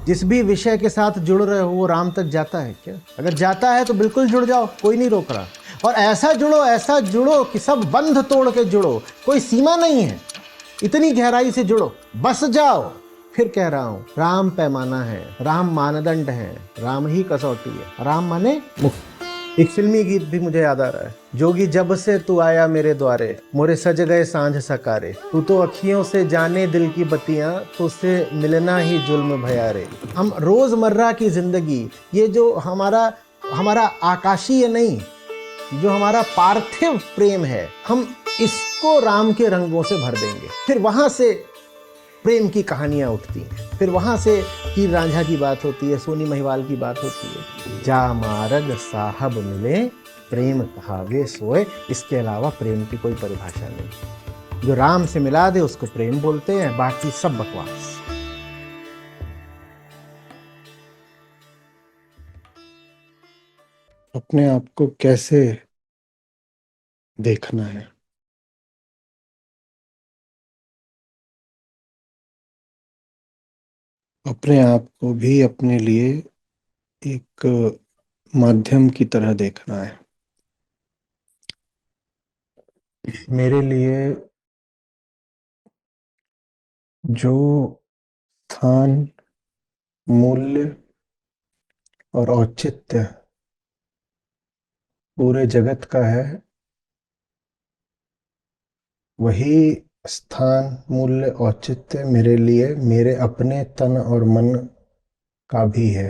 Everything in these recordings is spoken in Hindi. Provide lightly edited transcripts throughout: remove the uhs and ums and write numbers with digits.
जिस भी विषय के साथ जुड़ रहे हो वो राम तक जाता है क्या? अगर जाता है तो बिल्कुल जुड़ जाओ, कोई नहीं रोक रहा। और ऐसा जुड़ो कि सब बंध तोड़ के जुड़ो, कोई सीमा नहीं है, इतनी गहराई से जुड़ो, बस जाओ। फिर कह रहा हूं, राम पैमाना है, राम मानदंड है, राम ही कसौटी है, राम माने मुक्त। एक फिल्मी गीत भी मुझे याद आ रहा है, जोगी जब से तू आया मेरे द्वारे, मोरे सज गए सांझ सकारे, तू तो अखियों से जाने दिल की बत्तियां, तो उससे मिलना ही जुल्म भयारे। हम रोजमर्रा की जिंदगी, ये जो हमारा हमारा आकाशीय नहीं, जो हमारा पार्थिव प्रेम है, हम इसको राम के रंगों से भर देंगे। फिर वहां से प्रेम की कहानियां उठती हैं, फिर वहां से हीर रांझा की बात होती है, सोनी महिवाल की बात होती है। जा मारग साहब मिले, प्रेम कहावे सोए। इसके अलावा प्रेम की कोई परिभाषा नहीं। जो राम से मिला दे उसको प्रेम बोलते हैं, बाकी सब बकवास। अपने आप को कैसे देखना है? अपने आप को भी अपने लिए एक माध्यम की तरह देखना है। मेरे लिए जो स्थान, मूल्य और औचित्य पूरे जगत का है, वही स्थान, मूल्य, औचित्य मेरे लिए मेरे अपने तन और मन का भी है।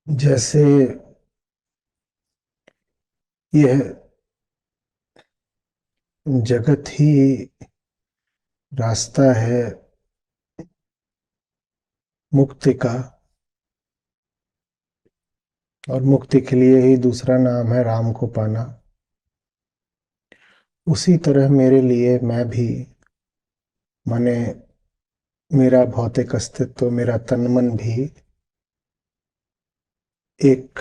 जैसे यह जगत ही रास्ता है मुक्ति का, और मुक्ति के लिए ही दूसरा नाम है राम को पाना, उसी तरह मेरे लिए मैं भी, माने मेरा भौतिक अस्तित्व, मेरा तन मन भी एक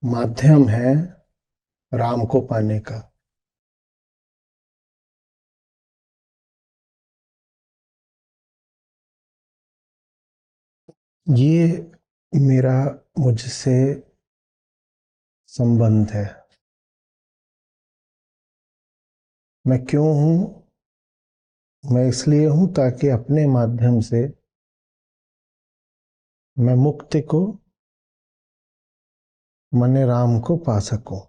माध्यम है राम को पाने का। ये मेरा मुझसे संबंध है। मैं क्यों हूं? मैं इसलिए हूं ताकि अपने माध्यम से मैं मुक्ति को, माने राम को पा सकूं।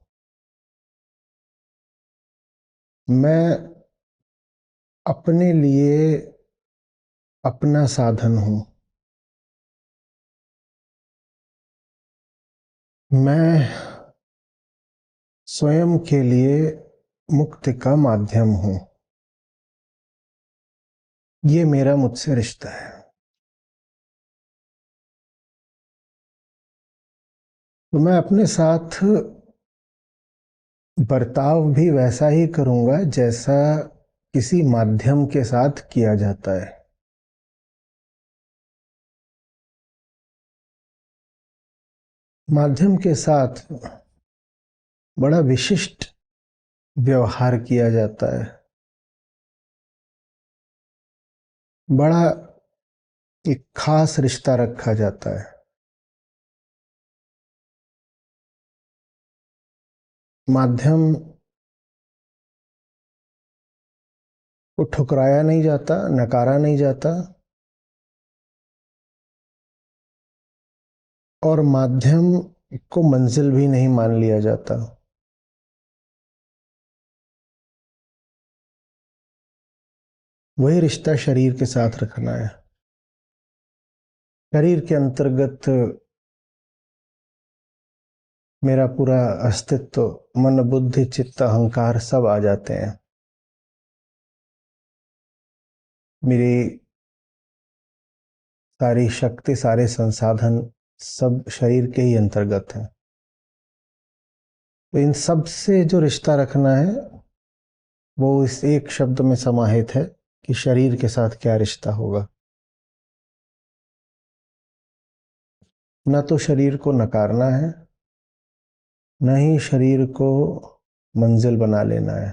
मैं अपने लिए अपना साधन हूं। मैं स्वयं के लिए मुक्ति का माध्यम हूं। ये मेरा मुझसे रिश्ता है। तो मैं अपने साथ बर्ताव भी वैसा ही करूंगा जैसा किसी माध्यम के साथ किया जाता है। माध्यम के साथ बड़ा विशिष्ट व्यवहार किया जाता है, बड़ा एक खास रिश्ता रखा जाता है। माध्यम को ठुकराया नहीं जाता, नकारा नहीं जाता, और माध्यम को मंजिल भी नहीं मान लिया जाता। वही रिश्ता शरीर के साथ रखना है। शरीर के अंतर्गत मेरा पूरा अस्तित्व, मन, बुद्धि, चित्त, अहंकार सब आ जाते हैं। मेरी सारी शक्ति, सारे संसाधन सब शरीर के ही अंतर्गत हैं। तो इन सब से जो रिश्ता रखना है वो इस एक शब्द में समाहित है कि शरीर के साथ क्या रिश्ता होगा। न तो शरीर को नकारना है, न ही शरीर को मंजिल बना लेना है।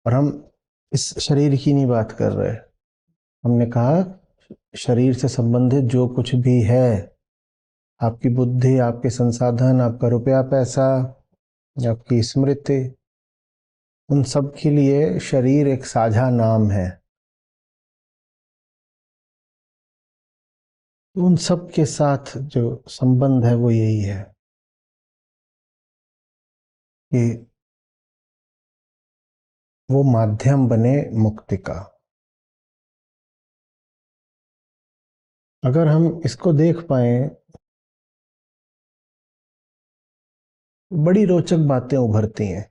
और हम इस शरीर की नहीं बात कर रहे, हमने कहा शरीर से संबंधित जो कुछ भी है, आपकी बुद्धि, आपके संसाधन, आपका रुपया पैसा, आपकी स्मृति, उन सब के लिए शरीर एक साझा नाम है। उन सब के साथ जो संबंध है वो यही है कि वो माध्यम बने मुक्ति का। अगर हम इसको देख पाए, बड़ी रोचक बातें उभरती हैं।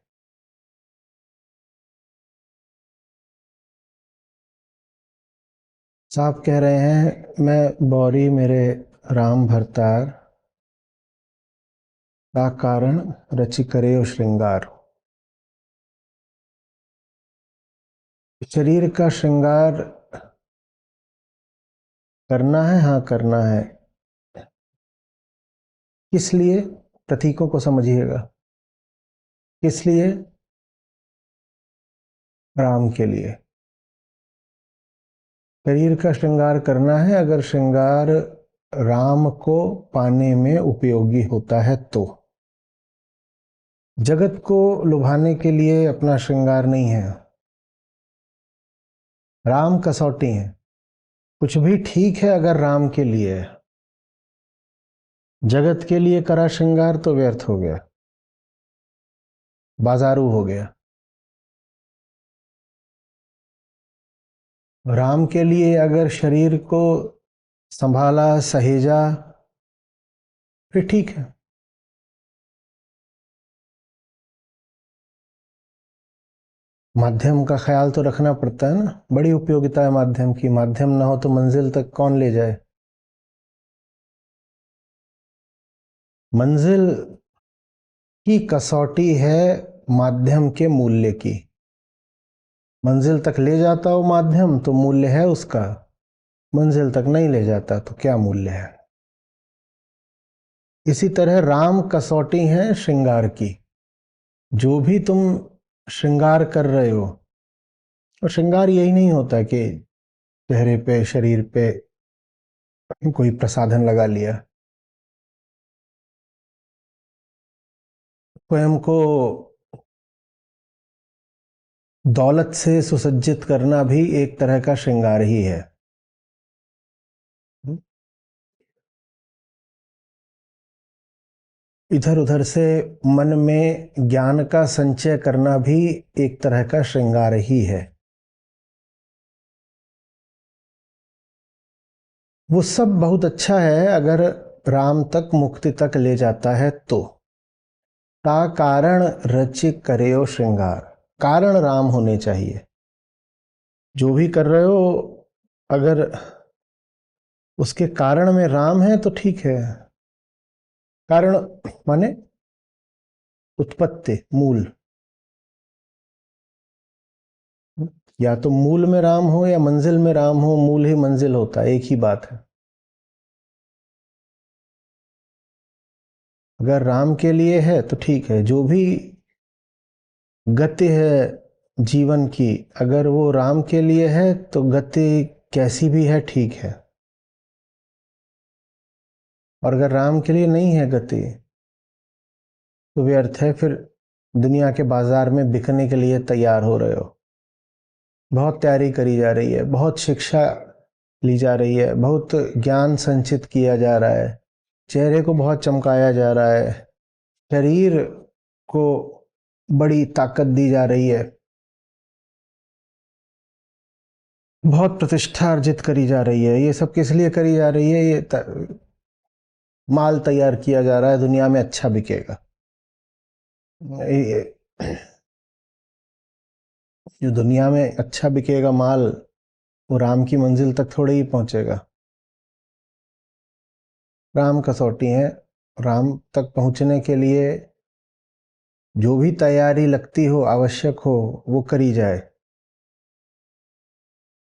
साहब कह रहे हैं, मैं बौरी मेरे राम भरतार का कारण रचि करे ओ श्रृंगार। शरीर का श्रृंगार करना है, हाँ करना है। किस लिए? प्रतीकों को समझिएगा। किस लिए? राम के लिए। शरीर का श्रृंगार करना है अगर श्रृंगार राम को पाने में उपयोगी होता है तो। जगत को लुभाने के लिए अपना श्रृंगार नहीं है। राम कसौटी है। कुछ भी ठीक है अगर राम के लिए है। जगत के लिए करा श्रृंगार तो व्यर्थ हो गया, बाजारू हो गया। राम के लिए अगर शरीर को संभाला, सहेजा, फिर ठीक है। माध्यम का ख्याल तो रखना पड़ता है ना। बड़ी उपयोगिता है माध्यम की। माध्यम ना हो तो मंजिल तक कौन ले जाए। मंजिल की कसौटी है माध्यम के मूल्य की। मंजिल तक ले जाता हो माध्यम तो मूल्य है उसका, मंजिल तक नहीं ले जाता तो क्या मूल्य है। इसी तरह राम कसौटी है श्रृंगार की। जो भी तुम श्रृंगार कर रहे हो, और श्रृंगार यही नहीं होता कि चेहरे पे, शरीर पे कोई प्रसाधन लगा लिया। स्वयं को दौलत से सुसज्जित करना भी एक तरह का श्रृंगार ही है। इधर उधर से मन में ज्ञान का संचय करना भी एक तरह का श्रृंगार ही है। वो सब बहुत अच्छा है अगर राम तक, मुक्ति तक ले जाता है तो। ता कारण रचि करेओ श्रृंगार। कारण राम होने चाहिए। जो भी कर रहे हो अगर उसके कारण में राम है तो ठीक है। कारण माने उत्पत्ति, मूल। या तो मूल में राम हो या मंजिल में राम हो, मूल ही मंजिल होता है, एक ही बात है। अगर राम के लिए है तो ठीक है। जो भी गति है जीवन की, अगर वो राम के लिए है तो गति कैसी भी है ठीक है। और अगर राम के लिए नहीं है गति तो व्यर्थ है। फिर दुनिया के बाजार में बिकने के लिए तैयार हो रहे हो। बहुत तैयारी करी जा रही है, बहुत शिक्षा ली जा रही है, बहुत ज्ञान संचित किया जा रहा है, चेहरे को बहुत चमकाया जा रहा है, शरीर को बड़ी ताकत दी जा रही है, बहुत प्रतिष्ठा अर्जित करी जा रही है। ये सब किस लिए करी जा रही है? माल तैयार किया जा रहा है, दुनिया में अच्छा बिकेगा। जो दुनिया में अच्छा बिकेगा माल, वो राम की मंजिल तक थोड़े ही पहुंचेगा। राम कसौटी है। राम तक पहुंचने के लिए जो भी तैयारी लगती हो, आवश्यक हो, वो करी जाए।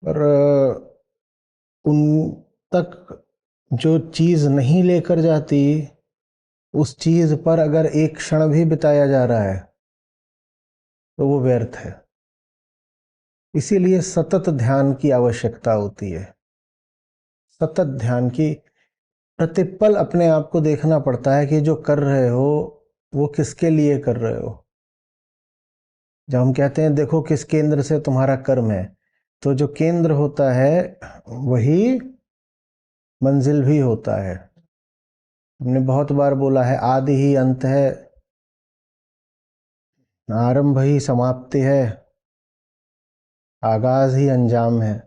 और उन तक जो चीज नहीं लेकर जाती, उस चीज पर अगर एक क्षण भी बिताया जा रहा है तो वो व्यर्थ है। इसीलिए सतत ध्यान की आवश्यकता होती है। सतत ध्यान की, प्रतिपल अपने आप को देखना पड़ता है कि जो कर रहे हो वो किसके लिए कर रहे हो। जब हम कहते हैं देखो किस केंद्र से तुम्हारा कर्म है, तो जो केंद्र होता है वही मंजिल भी होता है। हमने बहुत बार बोला है, आदि ही अंत है, आरंभ ही समाप्ति है, आगाज ही अंजाम है।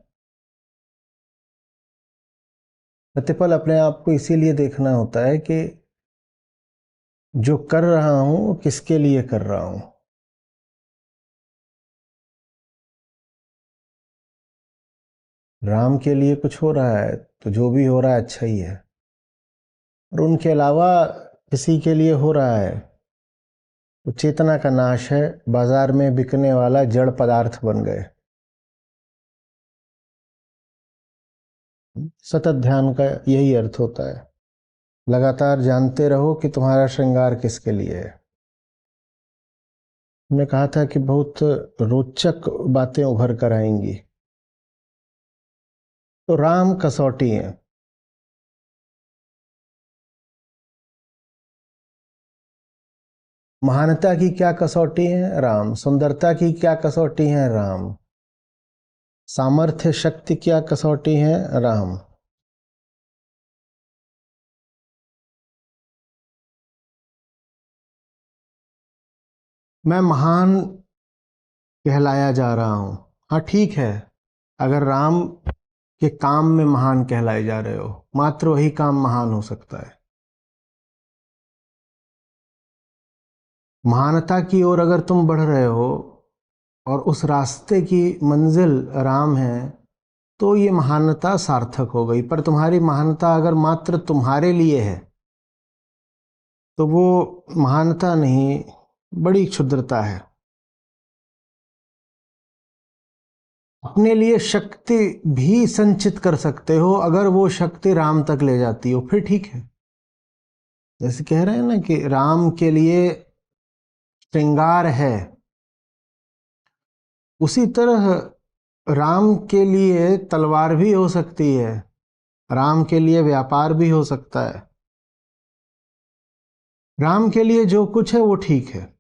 प्रतिपल अपने आप को इसीलिए देखना होता है कि जो कर रहा हूं वो किसके लिए कर रहा हूं। राम के लिए कुछ हो रहा है तो जो भी हो रहा है अच्छा ही है, और उनके अलावा किसी के लिए हो रहा है तो चेतना का नाश है, बाजार में बिकने वाला जड़ पदार्थ बन गए। सतत ध्यान का यही अर्थ होता है। लगातार जानते रहो कि तुम्हारा श्रृंगार किसके लिए है। हमने कहा था कि बहुत रोचक बातें उभर कर आएंगी। तो राम कसौटी है। महानता की क्या कसौटी है? राम। सुंदरता की क्या कसौटी है? राम। सामर्थ्य शक्ति क्या कसौटी है? राम। मैं महान कहलाया जा रहा हूं, हाँ ठीक है। अगर राम के काम में महान कहलाए जा रहे हो, मात्र वही काम महान हो सकता है। महानता की ओर अगर तुम बढ़ रहे हो और उस रास्ते की मंजिल राम है, तो ये महानता सार्थक हो गई। पर तुम्हारी महानता अगर मात्र तुम्हारे लिए है तो वो महानता नहीं, बड़ी क्षुद्रता है। अपने लिए शक्ति भी संचित कर सकते हो, अगर वो शक्ति राम तक ले जाती हो फिर ठीक है। जैसे कह रहे हैं ना कि राम के लिए श्रृंगार है, उसी तरह राम के लिए तलवार भी हो सकती है, राम के लिए व्यापार भी हो सकता है। राम के लिए जो कुछ है वो ठीक है।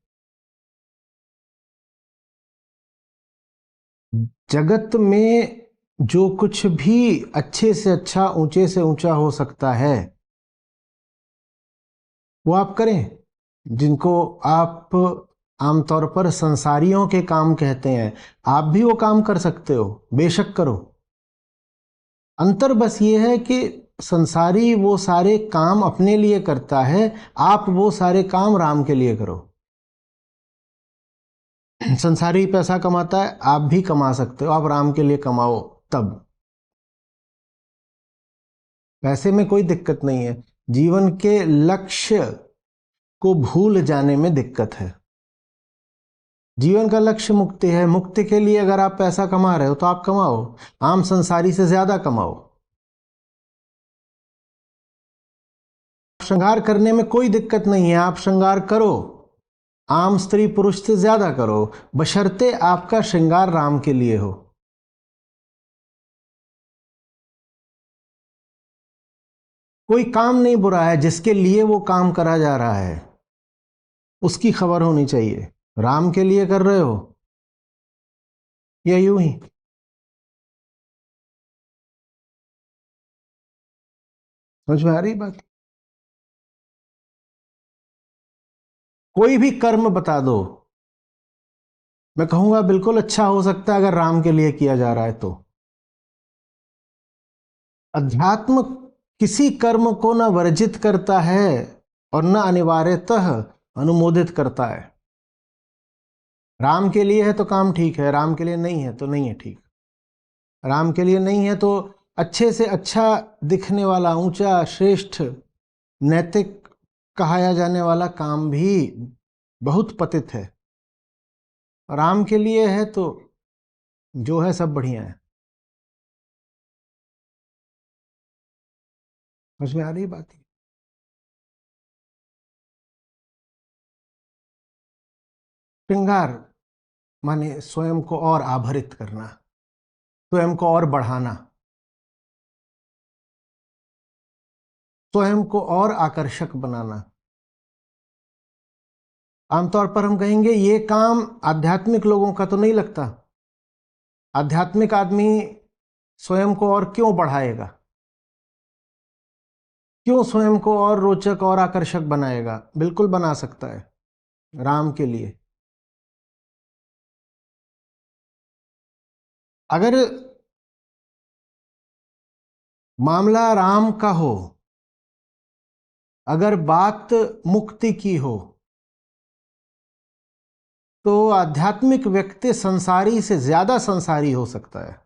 जगत में जो कुछ भी अच्छे से अच्छा, ऊंचे से ऊंचा हो सकता है वो आप करें। जिनको आप आमतौर पर संसारियों के काम कहते हैं, आप भी वो काम कर सकते हो, बेशक करो। अंतर बस ये है कि संसारी वो सारे काम अपने लिए करता है, आप वो सारे काम राम के लिए करो। संसारी पैसा कमाता है, आप भी कमा सकते हो, आप राम के लिए कमाओ। तब पैसे में कोई दिक्कत नहीं है, जीवन के लक्ष्य को भूल जाने में दिक्कत है। जीवन का लक्ष्य मुक्ति है। मुक्ति के लिए अगर आप पैसा कमा रहे हो तो आप कमाओ, आम संसारी से ज्यादा कमाओ। श्रृंगार करने में कोई दिक्कत नहीं है, आप श्रृंगार करो, आम स्त्री पुरुष से ज्यादा करो, बशर्ते आपका श्रृंगार राम के लिए हो। कोई काम नहीं बुरा है, जिसके लिए वो काम करा जा रहा है उसकी खबर होनी चाहिए। राम के लिए कर रहे हो या यूं ही? समझ में आ रही बात? कोई भी कर्म बता दो, मैं कहूंगा बिल्कुल अच्छा हो सकता है अगर राम के लिए किया जा रहा है तो। अध्यात्म किसी कर्म को न वर्जित करता है और न अनिवार्यतः अनुमोदित करता है। राम के लिए है तो काम ठीक है, राम के लिए नहीं है तो नहीं है ठीक। राम के लिए नहीं है तो अच्छे से अच्छा दिखने वाला, ऊंचा, श्रेष्ठ, नैतिक कहाया जाने वाला काम भी बहुत पतित है। राम के लिए है तो जो है सब बढ़िया है। समझ में आ रही बात? श्रृंगार माने स्वयं को और आभरित करना, स्वयं को और बढ़ाना, स्वयं को और आकर्षक बनाना। आमतौर पर हम कहेंगे ये काम आध्यात्मिक लोगों का तो नहीं लगता। आध्यात्मिक आदमी स्वयं को और क्यों बढ़ाएगा, क्यों स्वयं को और रोचक और आकर्षक बनाएगा? बिल्कुल बना सकता है, राम के लिए। अगर मामला राम का हो, अगर बात मुक्ति की हो, तो आध्यात्मिक व्यक्ति संसारी से ज्यादा संसारी हो सकता है।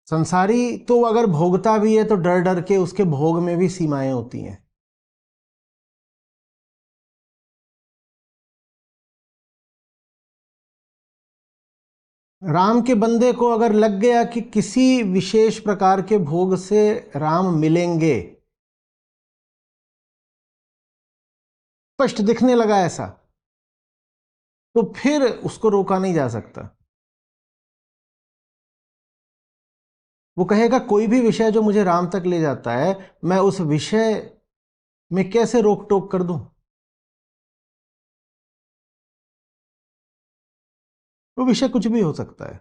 संसारी तो अगर भोगता भी है तो डर डर के उसके भोग में भी सीमाएं होती हैं। राम के बंदे को अगर लग गया कि किसी विशेष प्रकार के भोग से राम मिलेंगे, स्पष्ट दिखने लगा ऐसा, तो फिर उसको रोका नहीं जा सकता। वो कहेगा कोई भी विषय जो मुझे राम तक ले जाता है, मैं उस विषय में कैसे रोक टोक कर दूं? वो विषय कुछ भी हो सकता है।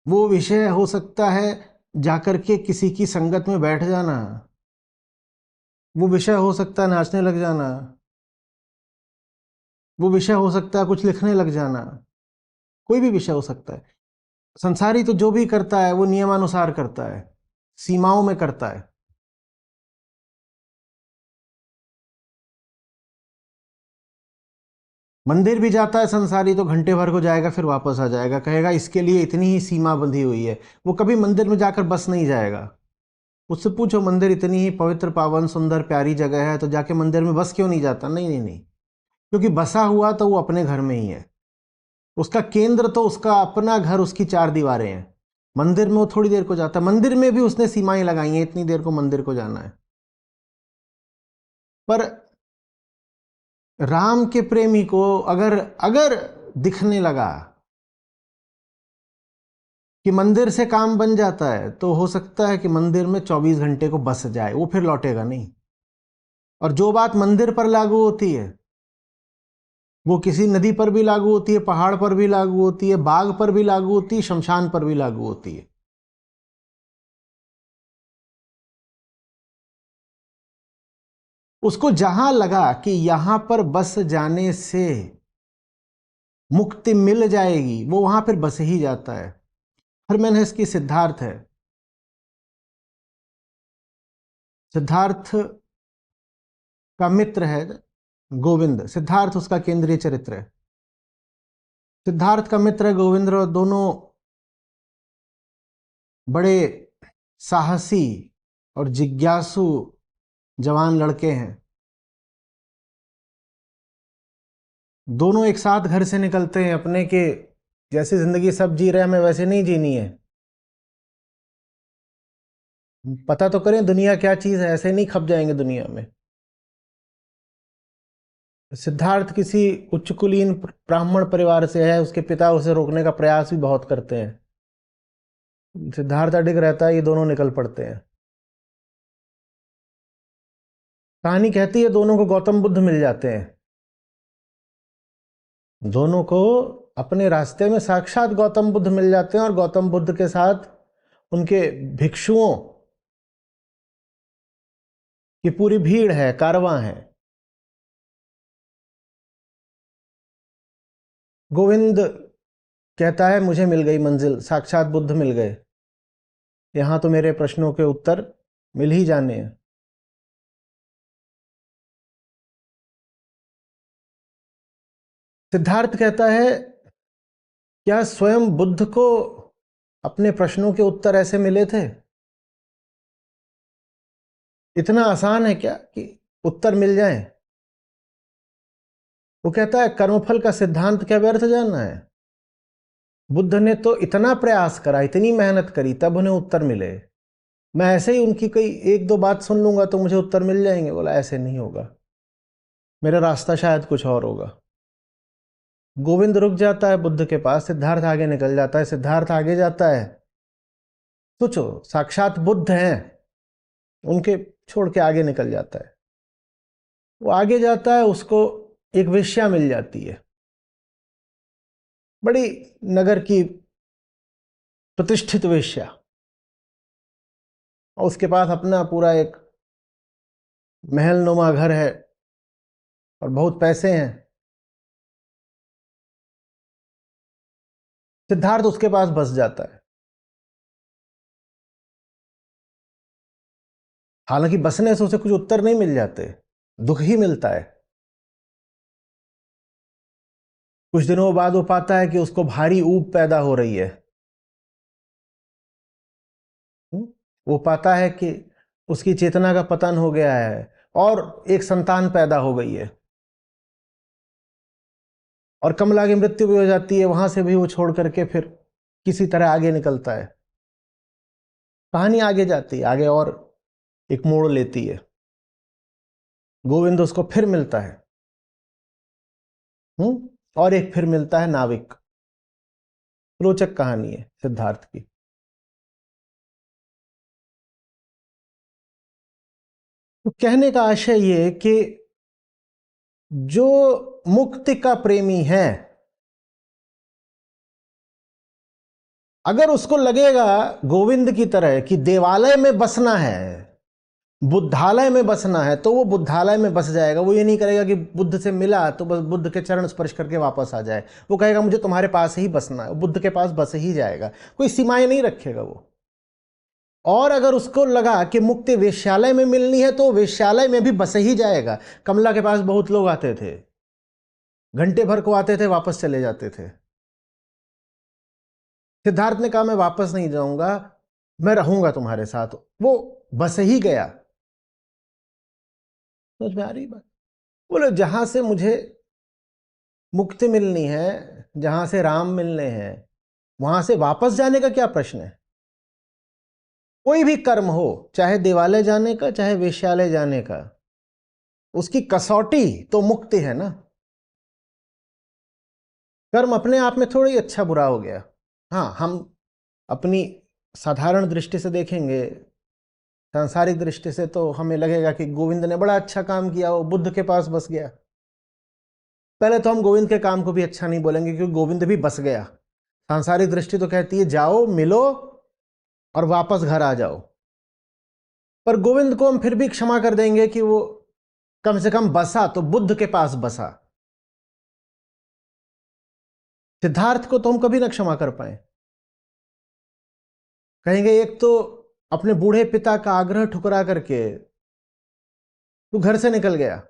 वो विषय हो सकता है जाकर के किसी की संगत में बैठ जाना, वो विषय हो सकता है नाचने लग जाना, वो विषय हो सकता है कुछ लिखने लग जाना, कोई भी विषय हो सकता है। संसारी तो जो भी करता है वो नियमानुसार करता है, सीमाओं में करता है। मंदिर भी जाता है संसारी तो घंटे भर को जाएगा, फिर वापस आ जाएगा, कहेगा इसके लिए इतनी ही सीमा बंधी हुई है। वो कभी मंदिर में जाकर बस नहीं जाएगा। उससे पूछो मंदिर इतनी ही पवित्र पावन सुंदर प्यारी जगह है तो जाके मंदिर में बस क्यों नहीं जाता? नहीं नहीं नहीं, क्योंकि बसा हुआ तो वो अपने घर में ही है। उसका केंद्र तो उसका अपना घर, उसकी चार दीवारें हैं। मंदिर में वो थोड़ी देर को जाता है, मंदिर में भी उसने सीमाएं लगाई हैं, इतनी देर को मंदिर को जाना है। पर राम के प्रेमी को अगर अगर दिखने लगा कि मंदिर से काम बन जाता है, तो हो सकता है कि मंदिर में 24 घंटे को बस जाए, वो फिर लौटेगा नहीं। और जो बात मंदिर पर लागू होती है वो किसी नदी पर भी लागू होती है, पहाड़ पर भी लागू होती है, बाग पर भी लागू होती है, शमशान पर भी लागू होती है। उसको जहां लगा कि यहां पर बस जाने से मुक्ति मिल जाएगी, वो वहां फिर बस ही जाता है। हरमेनहेस की सिद्धार्थ है। सिद्धार्थ का मित्र है गोविंद, सिद्धार्थ उसका केंद्रीय चरित्र है। सिद्धार्थ का मित्र है गोविंद, और दोनों बड़े साहसी और जिज्ञासु जवान लड़के हैं। दोनों एक साथ घर से निकलते हैं अपने के, जैसी जिंदगी सब जी रहे हैं हमें वैसे नहीं जीनी है। पता तो करें दुनिया क्या चीज है, ऐसे नहीं खप जाएंगे दुनिया में। सिद्धार्थ किसी उच्च कुलीन ब्राह्मण परिवार से है, उसके पिता उसे रोकने का प्रयास भी बहुत करते हैं। सिद्धार्थ अडिग रहता है, ये दोनों निकल पड़ते हैं। कहानी कहती है दोनों को गौतम बुद्ध मिल जाते हैं। दोनों को अपने रास्ते में साक्षात गौतम बुद्ध मिल जाते हैं, और गौतम बुद्ध के साथ उनके भिक्षुओं की पूरी भीड़ है, कारवां है। गोविंद कहता है मुझे मिल गई मंजिल, साक्षात बुद्ध मिल गए, यहां तो मेरे प्रश्नों के उत्तर मिल ही जाने हैं। सिद्धार्थ कहता है क्या स्वयं बुद्ध को अपने प्रश्नों के उत्तर ऐसे मिले थे? इतना आसान है क्या कि उत्तर मिल जाए? वो कहता है कर्मफल का सिद्धांत क्या व्यर्थ जानना है? बुद्ध ने तो इतना प्रयास करा, इतनी मेहनत करी, तब उन्हें उत्तर मिले। मैं ऐसे ही उनकी कोई एक दो बात सुन लूंगा तो मुझे उत्तर मिल जाएंगे? बोला ऐसे नहीं होगा। मेरा रास्ता शायद कुछ और होगा। गोविंद रुक जाता है बुद्ध के पास, सिद्धार्थ आगे निकल जाता है। सिद्धार्थ आगे जाता है, सोचो साक्षात बुद्ध हैं, उनके छोड़ के आगे निकल जाता है। वो आगे जाता है, उसको एक वेश्या मिल जाती है, बड़ी नगर की प्रतिष्ठित वेश्या, और उसके पास अपना पूरा एक महल नुमा घर है और बहुत पैसे हैं। सिद्धार्थ उसके पास बस जाता है। हालांकि बसने से उसे कुछ उत्तर नहीं मिल जाते, दुख ही मिलता है। कुछ दिनों बाद वो पाता है कि उसको भारी ऊब पैदा हो रही है। वो पाता है कि उसकी चेतना का पतन हो गया है और एक संतान पैदा हो गई है, और कमला की मृत्यु भी हो जाती है। वहां से भी वो छोड़ करके फिर किसी तरह आगे निकलता है। कहानी आगे जाती है, आगे और एक मोड़ लेती है। गोविंद उसको फिर मिलता है, और एक फिर मिलता है नाविक। रोचक कहानी है सिद्धार्थ की। तो कहने का आशय ये कि जो मुक्ति का प्रेमी है, अगर उसको लगेगा गोविंद की तरह कि देवालय में बसना है, बुद्धालय में बसना है, तो वो बुद्धालय में बस जाएगा। वो ये नहीं करेगा कि बुद्ध से मिला तो बस बुद्ध के चरण स्पर्श करके वापस आ जाए। वो कहेगा मुझे तुम्हारे पास ही बसना है, वो बुद्ध के पास बस ही जाएगा, कोई सीमाएं नहीं रखेगा वो। और अगर उसको लगा कि मुक्ति वेश्यालय में मिलनी है, तो वेश्यालय में भी बस ही जाएगा। कमला के पास बहुत लोग आते थे, घंटे भर को आते थे, वापस चले जाते थे। सिद्धार्थ ने कहा मैं वापस नहीं जाऊंगा, मैं रहूंगा तुम्हारे साथ। वो बस ही गया। समझ में आ रही बात? बोले जहां से मुझे मुक्ति मिलनी है, जहां से राम मिलने हैं, वहां से वापस जाने का क्या प्रश्न है? कोई भी कर्म हो, चाहे देवालय जाने का, चाहे वेश्यालय जाने का, उसकी कसौटी तो मुक्ति है ना। कर्म अपने आप में थोड़ी अच्छा बुरा हो गया। हाँ, हम अपनी साधारण दृष्टि से देखेंगे, सांसारिक दृष्टि से तो हमें लगेगा कि गोविंद ने बड़ा अच्छा काम किया, वो बुद्ध के पास बस गया। पहले तो हम गोविंद के काम को भी अच्छा नहीं बोलेंगे, क्योंकि गोविंद भी बस गया। सांसारिक दृष्टि तो कहती है जाओ, मिलो और वापस घर आ जाओ। पर गोविंद को हम फिर भी क्षमा कर देंगे कि वो कम से कम बसा तो बुद्ध के पास बसा। सिद्धार्थ को तो हम कभी ना क्षमा कर पाए। कहेंगे एक तो अपने बूढ़े पिता का आग्रह ठुकरा करके तू घर से निकल गया,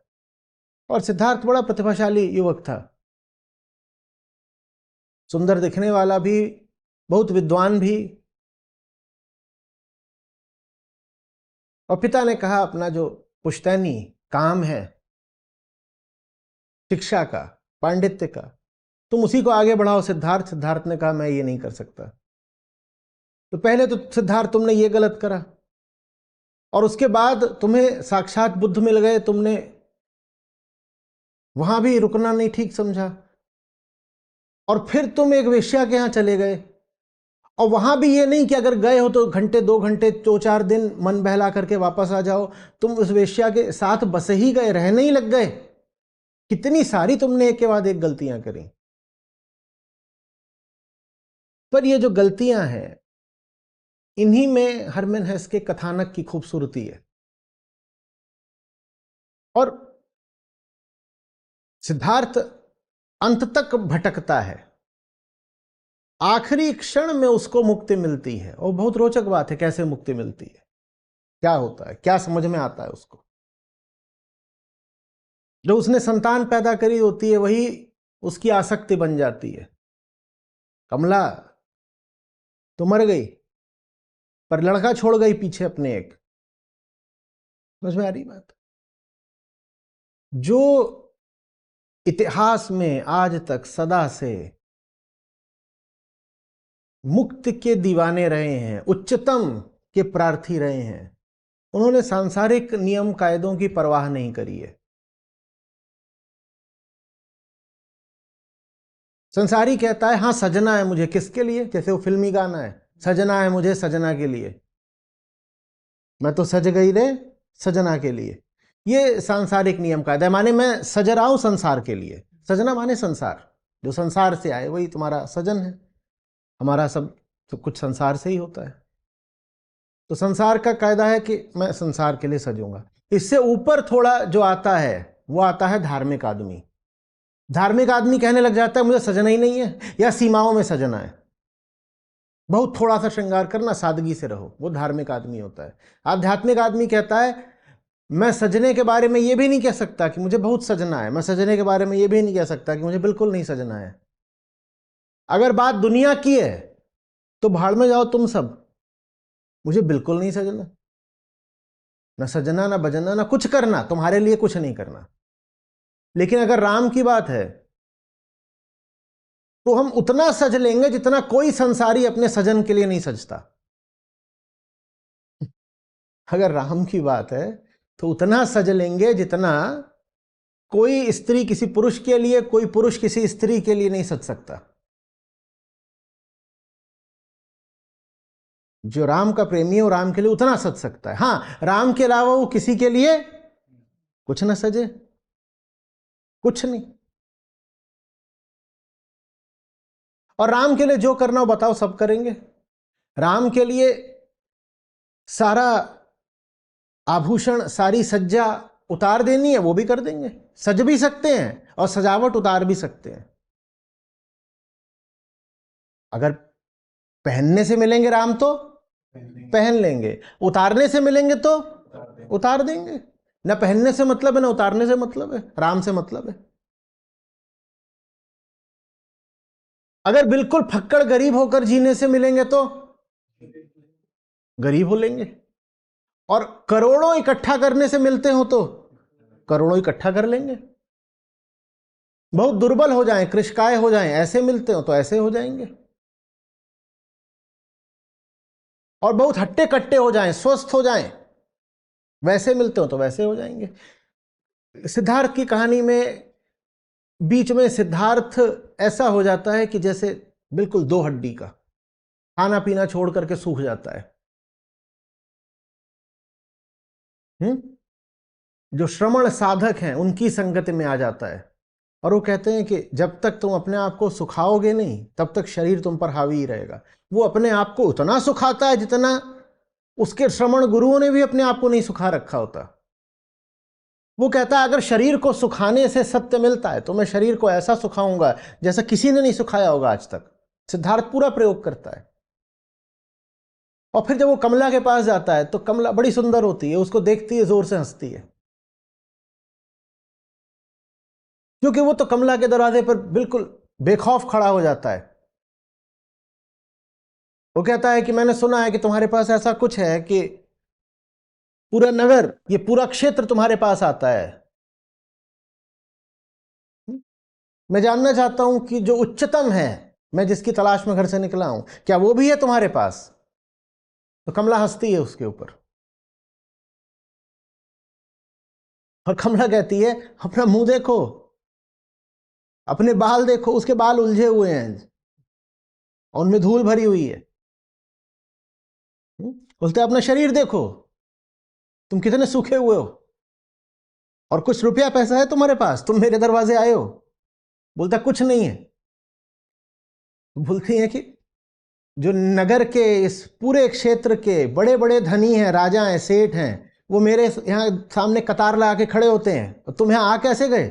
और सिद्धार्थ बड़ा प्रतिभाशाली युवक था, सुंदर दिखने वाला भी, बहुत विद्वान भी। और पिता ने कहा अपना जो पुश्तैनी काम है शिक्षा का, पांडित्य का, तुम उसी को आगे बढ़ाओ सिद्धार्थ। सिद्धार्थ ने कहा मैं ये नहीं कर सकता। तो पहले तो सिद्धार्थ तुमने ये गलत करा, और उसके बाद तुम्हें साक्षात बुद्ध मिल गए, तुमने वहां भी रुकना नहीं ठीक समझा, और फिर तुम एक वेश्या के यहां चले गए। और वहां भी ये नहीं कि अगर गए हो तो घंटे 2 घंटे 2-4 दिन मन बहला करके वापस आ जाओ। तुम उस वेश्या के साथ बस ही गए, रहने ही लग गए। कितनी सारी तुमने एक के बाद एक गलतियां करी। पर ये जो गलतियां हैं, इन्हीं में हरमेन हेस के कथानक की खूबसूरती है। और सिद्धार्थ अंत तक भटकता है, आखिरी क्षण में उसको मुक्ति मिलती है। और बहुत रोचक बात है, कैसे मुक्ति मिलती है, क्या होता है, क्या समझ में आता है उसको। जो उसने संतान पैदा करी होती है, वही उसकी आसक्ति बन जाती है। कमला तो मर गई, पर लड़का छोड़ गई पीछे अपने एक। समझ में आ रही बात? जो इतिहास में आज तक सदा से मुक्ति के दीवाने रहे हैं, उच्चतम के प्रार्थी रहे हैं, उन्होंने सांसारिक नियम कायदों की परवाह नहीं करी है। संसारी कहता है हाँ सजना है मुझे, किसके लिए? जैसे वो फिल्मी गाना है, सजना है मुझे सजना के लिए, मैं तो सज गई रे सजना के लिए। ये सांसारिक नियम कायदा है, माने मैं सज रहा हूं संसार के लिए। सजना माने संसार, जो संसार से आए वही तुम्हारा सजन है। हमारा सब कुछ संसार से ही होता है। तो संसार का कायदा है कि मैं संसार के लिए सजूंगा। इससे ऊपर थोड़ा जो आता है वो आता है धार्मिक आदमी। धार्मिक आदमी कहने लग जाता है मुझे सजना ही नहीं है, या सीमाओं में सजना है, बहुत थोड़ा सा श्रृंगार करना, सादगी से रहो, वो धार्मिक आदमी होता है। आध्यात्मिक आदमी कहता है मैं सजने के बारे में ये भी नहीं कह सकता कि मुझे बहुत सजना है, मैं सजने के बारे में ये भी नहीं कह सकता कि मुझे बिल्कुल नहीं सजना है। अगर बात दुनिया की है तो भाड़ में जाओ तुम सब, मुझे बिल्कुल नहीं सजना, ना सजना ना बजना ना कुछ करना, तुम्हारे लिए कुछ नहीं करना। लेकिन अगर राम की बात है तो हम उतना सज लेंगे जितना कोई संसारी अपने सजन के लिए नहीं सजता। अगर राम की बात है तो उतना सज लेंगे जितना कोई स्त्री किसी पुरुष के लिए, कोई पुरुष किसी स्त्री के लिए नहीं सज सकता। जो राम का प्रेमी है वो राम के लिए उतना सज सकता है। हां, राम के अलावा वो किसी के लिए कुछ ना सजे, कुछ नहीं। और राम के लिए जो करना हो बताओ सब करेंगे। राम के लिए सारा आभूषण, सारी सज्जा उतार देनी है वो भी कर देंगे, सज भी सकते हैं और सजावट उतार भी सकते हैं। अगर पहनने से मिलेंगे राम तो पहन लेंगे, उतारने से मिलेंगे तो उतार देंगे। ना पहनने से मतलब है ना उतारने से मतलब है, राम से मतलब है। अगर बिल्कुल फक्कड़ गरीब होकर जीने से मिलेंगे तो गरीब हो लेंगे, और करोड़ों इकट्ठा करने से मिलते हो तो करोड़ों इकट्ठा कर लेंगे। बहुत दुर्बल हो जाएं, कृशकाय हो जाएं, ऐसे मिलते हो तो ऐसे हो जाएंगे। और बहुत हट्टे कट्टे हो जाएं, स्वस्थ हो जाएं, वैसे मिलते हो तो वैसे हो जाएंगे। सिद्धार्थ की कहानी में बीच में सिद्धार्थ ऐसा हो जाता है कि जैसे बिल्कुल दो हड्डी का, खाना पीना छोड़ करके सूख जाता है। जो श्रमण साधक हैं उनकी संगति में आ जाता है, और वो कहते हैं कि जब तक तुम अपने आप को सुखाओगे नहीं तब तक शरीर तुम पर हावी ही रहेगा। वो अपने आप को उतना सुखाता है जितना उसके श्रमण गुरुओं ने भी अपने आप को नहीं सुखा रखा होता। वो कहता है अगर शरीर को सुखाने से सत्य मिलता है तो मैं शरीर को ऐसा सुखाऊंगा जैसा किसी ने नहीं सुखाया होगा आज तक। सिद्धार्थ पूरा प्रयोग करता है। और फिर जब वो कमला के पास जाता है तो कमला बड़ी सुंदर होती है, उसको देखती है जोर से हंसती है, क्योंकि वो तो कमला के दरवाजे पर बिल्कुल बेखौफ खड़ा हो जाता है। वो कहता है कि मैंने सुना है कि तुम्हारे पास ऐसा कुछ है कि पूरा नगर, ये पूरा क्षेत्र तुम्हारे पास आता है। मैं जानना चाहता हूं कि जो उच्चतम है, मैं जिसकी तलाश में घर से निकला हूं, क्या वो भी है तुम्हारे पास? तो कमला हंसती है उसके ऊपर, और कमला कहती है अपना मुंह देखो, अपने बाल देखो, उसके बाल उलझे हुए हैं और उनमें धूल भरी हुई है। बोलते अपना शरीर देखो, तुम कितने सूखे हुए हो, और कुछ रुपया पैसा है तुम्हारे पास, तुम मेरे दरवाजे आए हो। बोलता कुछ नहीं है। बोलती है कि जो नगर के इस पूरे क्षेत्र के बड़े बड़े धनी हैं, राजा हैं, सेठ हैं, वो मेरे यहाँ सामने कतार लगा के खड़े होते हैं, और तुम यहाँ आ कैसे गए?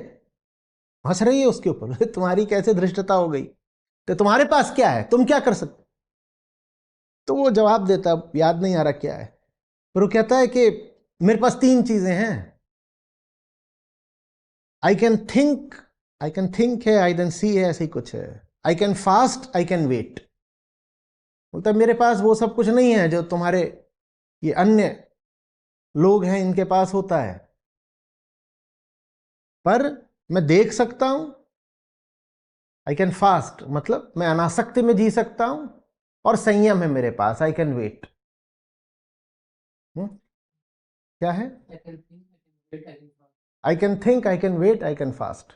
हंस रही है उसके ऊपर। तुम्हारी कैसे धृष्टता हो गई, तो तुम्हारे पास क्या है, तुम क्या कर सकते? तो वो जवाब देता, याद नहीं आ रहा क्या है, पर वो कहता है कि मेरे पास तीन चीजें हैं। आई कैन थिंक है, आई कैन सी है, ऐसे ही कुछ है। I can fast, I can wait. बोलता मेरे पास वो सब कुछ नहीं है जो तुम्हारे ये अन्य लोग हैं इनके पास होता है, पर मैं देख सकता हूं। आई कैन फास्ट मतलब मैं अनासक्ति में जी सकता हूं, और संयम है मेरे पास, आई कैन वेट। क्या है? I can think, I can wait, I can fast.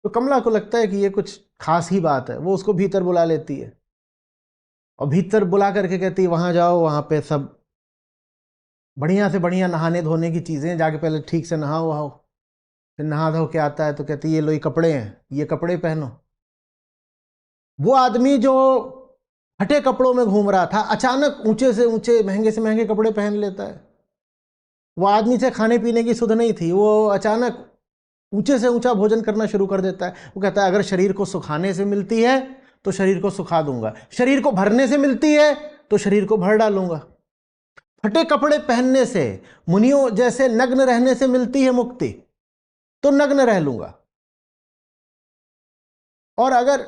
तो कमला को लगता है कि ये कुछ खास ही बात है। वो उसको भीतर बुला लेती है और भीतर बुला करके कहती है वहां जाओ, वहां पे सब बढ़िया से बढ़िया नहाने धोने की चीजें, जाके पहले ठीक से नहाओ वहाओ। फिर नहा धो के आता है तो कहती है ये लो ये कपड़े हैं, ये कपड़े पहनो। वो आदमी जो फटे कपड़ों में घूम रहा था अचानक ऊंचे से ऊंचे महंगे से महंगे कपड़े पहन लेता है। वो आदमी से खाने पीने की सुध नहीं थी, वो अचानक ऊंचे से ऊंचा भोजन करना शुरू कर देता है। वो कहता है अगर शरीर को सुखाने से मिलती है तो शरीर को सुखा दूंगा, शरीर को भरने से मिलती है तो शरीर को भर डालूंगा। फटे कपड़े पहनने से, मुनियों जैसे नग्न रहने से मिलती है मुक्ति तो नग्न रह लूंगा, और अगर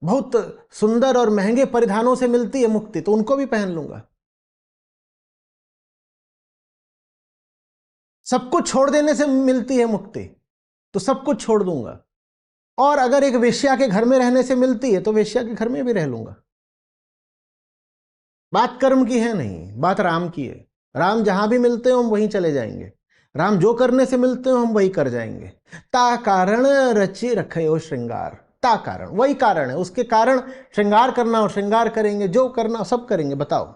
बहुत सुंदर और महंगे परिधानों से मिलती है मुक्ति तो उनको भी पहन लूंगा। सब कुछ छोड़ देने से मिलती है मुक्ति तो सब कुछ छोड़ दूंगा, और अगर एक वेश्या के घर में रहने से मिलती है तो वेश्या के घर में भी रह लूंगा। बात कर्म की है नहीं, बात राम की है। राम जहां भी मिलते हो हम वहीं चले जाएंगे, राम जो करने से मिलते हो हम वही कर जाएंगे। ता कारण रचि रखे हो श्रृंगार, ता कारण वही कारण है, उसके कारण श्रृंगार करना हो श्रृंगार करेंगे, जो करना हो सब करेंगे। बताओ,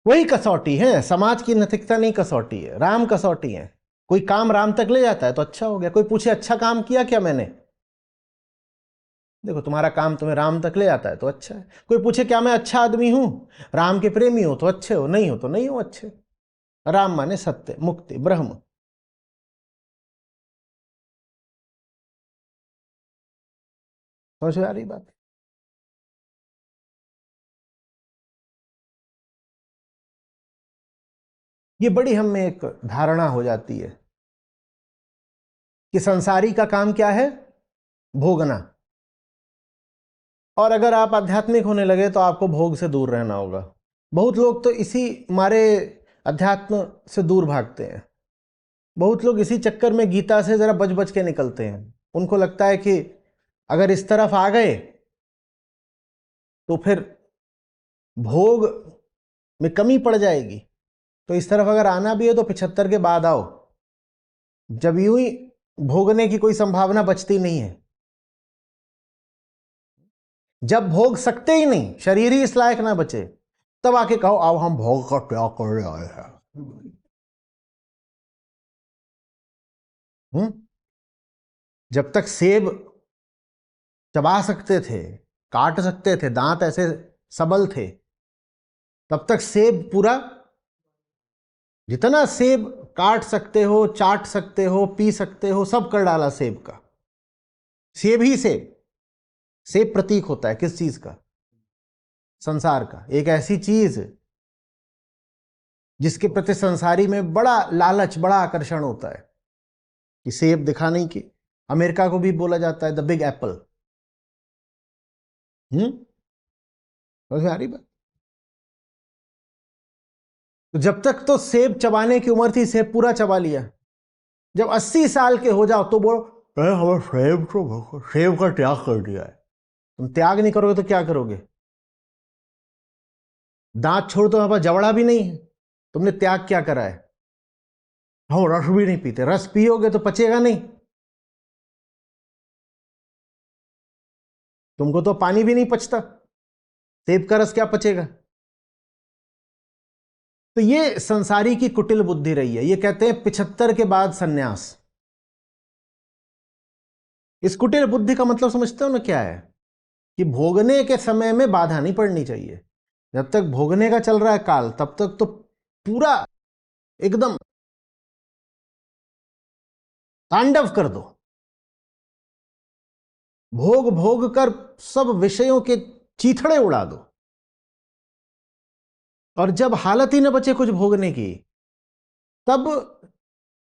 वही कसौटी है, समाज की नैतिकता नहीं कसौटी है, राम कसौटी है। कोई काम राम तक ले जाता है तो अच्छा हो गया। कोई पूछे अच्छा काम किया क्या मैंने, देखो तुम्हारा काम तुम्हें राम तक ले आता है तो अच्छा है। कोई पूछे क्या मैं अच्छा आदमी हूं, राम के प्रेमी हो तो अच्छे हो, नहीं हो तो नहीं हो अच्छे। राम माने सत्य, मुक्ति, ब्रह्म। समझ में आ रही बात? ये बड़ी हम में एक धारणा हो जाती है कि संसारी का काम क्या है, भोगना, और अगर आप आध्यात्मिक होने लगे तो आपको भोग से दूर रहना होगा। बहुत लोग तो इसी मारे अध्यात्म से दूर भागते हैं। बहुत लोग इसी चक्कर में गीता से जरा बच बच के निकलते हैं। उनको लगता है कि अगर इस तरफ आ गए तो फिर भोग में कमी पड़ जाएगी, तो इस तरफ अगर आना भी है तो 75 के बाद आओ, जब यूं ही भोगने की कोई संभावना बचती नहीं है। जब भोग सकते ही नहीं, शरीर ही इस लायक ना बचे, तब आके कहो आओ हम भोग का त्याग करने आए हैं। जब तक सेब चबा सकते थे, काट सकते थे, दांत ऐसे सबल थे, तब तक सेब पूरा, जितना सेब काट सकते हो, चाट सकते हो, पी सकते हो, सब कर डाला सेब का। सेब ही सेब, सेब प्रतीक होता है किस चीज का, संसार का। एक ऐसी चीज जिसके प्रति संसारी में बड़ा लालच, बड़ा आकर्षण होता है कि सेब दिखा नहीं कि अमेरिका को भी बोला जाता है द बिग एप्पल। समझ में आ रही बात? तो जब तक तो सेब चबाने की उम्र थी, सेब पूरा चबा लिया। जब 80 साल के हो जाओ तो बोलो हमें सेब का त्याग कर दिया है। तुम त्याग नहीं करोगे तो क्या करोगे? दांत छोड़ दो, हमारा जवड़ा भी नहीं है, तुमने त्याग क्या करा है? हम रस भी नहीं पीते, रस पियोगे तो पचेगा नहीं। तुमको तो पानी भी नहीं पचता, सेब का रस क्या पचेगा? तो ये संसारी की कुटिल बुद्धि रही है। ये कहते हैं 75 के बाद सन्यास। इस कुटिल बुद्धि का मतलब समझते हो ना क्या है? कि भोगने के समय में बाधा नहीं पड़नी चाहिए। जब तक भोगने का चल रहा है काल, तब तक तो पूरा एकदम तांडव कर दो, भोग भोग कर सब विषयों के चीथड़े उड़ा दो। और जब हालत ही न बचे कुछ भोगने की, तब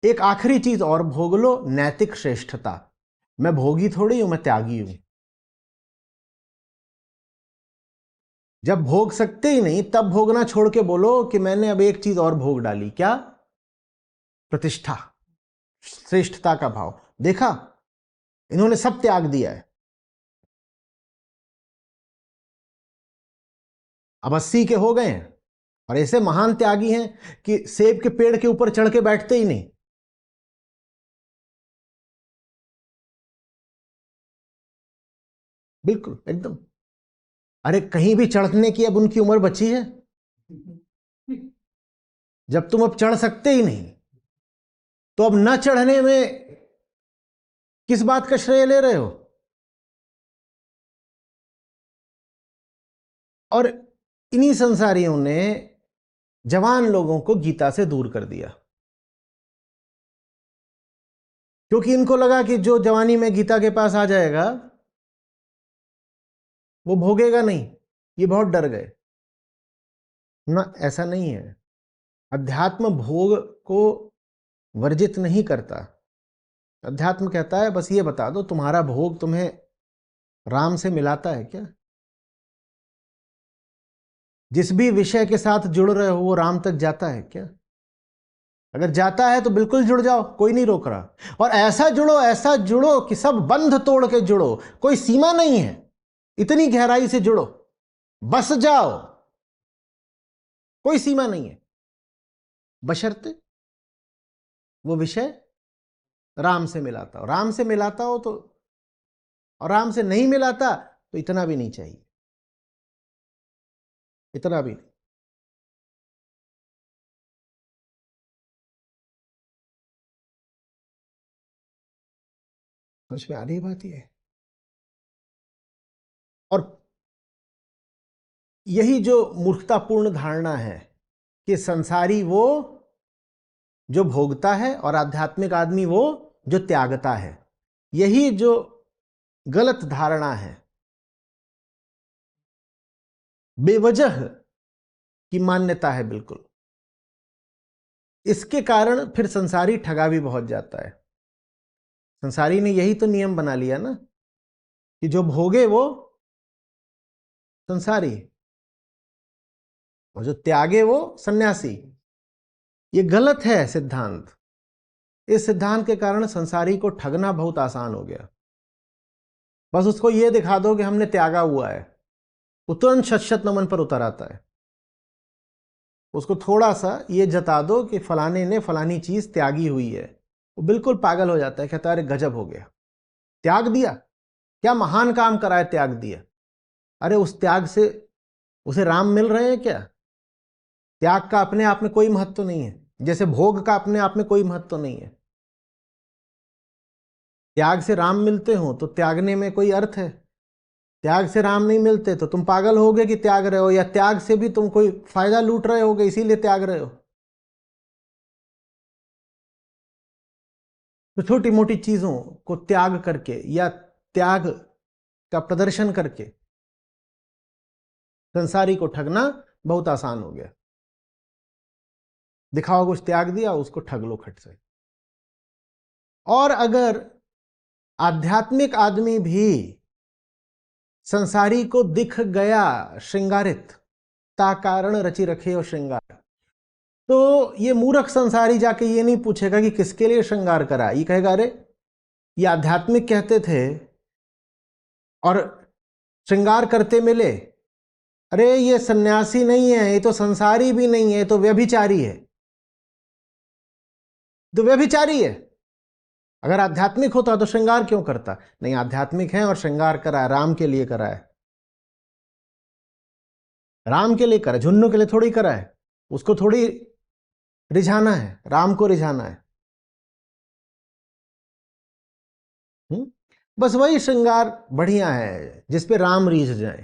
एक आखिरी चीज और भोग लो, नैतिक श्रेष्ठता। मैं भोगी थोड़ी हूं, मैं त्यागी हूं। जब भोग सकते ही नहीं तब भोगना छोड़ के बोलो कि मैंने अब एक चीज और भोग डाली, क्या? प्रतिष्ठा, श्रेष्ठता का भाव। देखा, इन्होंने सब त्याग दिया है। अब 80 के हो गए हैं और ऐसे महान त्यागी हैं कि सेब के पेड़ के ऊपर चढ़ के बैठते ही नहीं। बिल्कुल एकदम। अरे कहीं भी चढ़ने की अब उनकी उम्र बची है? जब तुम अब चढ़ सकते ही नहीं तो अब न चढ़ने में किस बात का श्रेय ले रहे हो? और इन्हीं संसारियों ने जवान लोगों को गीता से दूर कर दिया, क्योंकि इनको लगा कि जो जवानी में गीता के पास आ जाएगा वो भोगेगा नहीं। ये बहुत डर गए ना, ऐसा नहीं है। अध्यात्म भोग को वर्जित नहीं करता। अध्यात्म कहता है बस ये बता दो तुम्हारा भोग तुम्हें राम से मिलाता है क्या? जिस भी विषय के साथ जुड़ रहे हो वो राम तक जाता है क्या? अगर जाता है तो बिल्कुल जुड़ जाओ, कोई नहीं रोक रहा। और ऐसा जुड़ो कि सब बंध तोड़ के जुड़ो, कोई सीमा नहीं है, इतनी गहराई से जुड़ो, बस जाओ, कोई सीमा नहीं है, बशर्ते वो विषय राम से मिलाता हो। राम से मिलाता हो तो, और राम से नहीं मिलाता तो इतना भी नहीं चाहिए, इतना भी नहीं। समझ में आ रही बात ये? और यही जो मूर्खतापूर्ण धारणा है कि संसारी वो जो भोगता है और आध्यात्मिक आदमी वो जो त्यागता है, यही जो गलत धारणा है, बेवजह की मान्यता है बिल्कुल। इसके कारण फिर संसारी ठगा भी बहुत जाता है। संसारी ने यही तो नियम बना लिया ना कि जो भोगे वो संसारी और जो त्यागे वो सन्यासी। ये गलत है सिद्धांत। इस सिद्धांत के कारण संसारी को ठगना बहुत आसान हो गया। बस उसको ये दिखा दो कि हमने त्यागा हुआ है, वो तुरंत शत नमन पर उतर आता है। उसको थोड़ा सा ये जता दो कि फलाने ने फलानी चीज त्यागी हुई है, वो बिल्कुल पागल हो जाता है, कहता है अरे गजब हो गया, त्याग दिया, क्या महान काम करा है, त्याग दिया। अरे उस त्याग से उसे राम मिल रहे हैं क्या? त्याग का अपने आप में कोई महत्व नहीं है, जैसे भोग का अपने आप में कोई महत्व नहीं है। त्याग से राम मिलते हो तो त्यागने में कोई अर्थ है? त्याग से राम नहीं मिलते तो तुम पागल होगे कि त्याग रहे हो, या त्याग से भी तुम कोई फायदा लूट रहे होगे इसीलिए त्याग रहे हो। तो छोटी मोटी चीजों को त्याग करके या त्याग का प्रदर्शन करके संसारी को ठगना बहुत आसान हो गया। दिखाओ कुछ त्याग दिया, उसको ठग लो खट से। और अगर आध्यात्मिक आदमी भी संसारी को दिख गया श्रृंगारित, ता कारण रचि रखे और श्रृंगार, तो ये मूर्ख संसारी जाके ये नहीं पूछेगा कि किसके लिए श्रृंगार करा। ये कहेगा अरे ये आध्यात्मिक कहते थे और श्रृंगार करते मिले, अरे ये सन्यासी नहीं है, ये तो संसारी भी नहीं है, ये तो व्यभिचारी है, तो व्यभिचारी है। अगर आध्यात्मिक होता तो श्रृंगार क्यों करता? नहीं, आध्यात्मिक है और श्रृंगार करा है, राम के लिए करा है, राम के लिए करा, झुन्नू के लिए थोड़ी करा है। उसको थोड़ी रिझाना है, राम को रिझाना है। बस वही श्रृंगार बढ़िया है जिस पे राम रीझ जाए।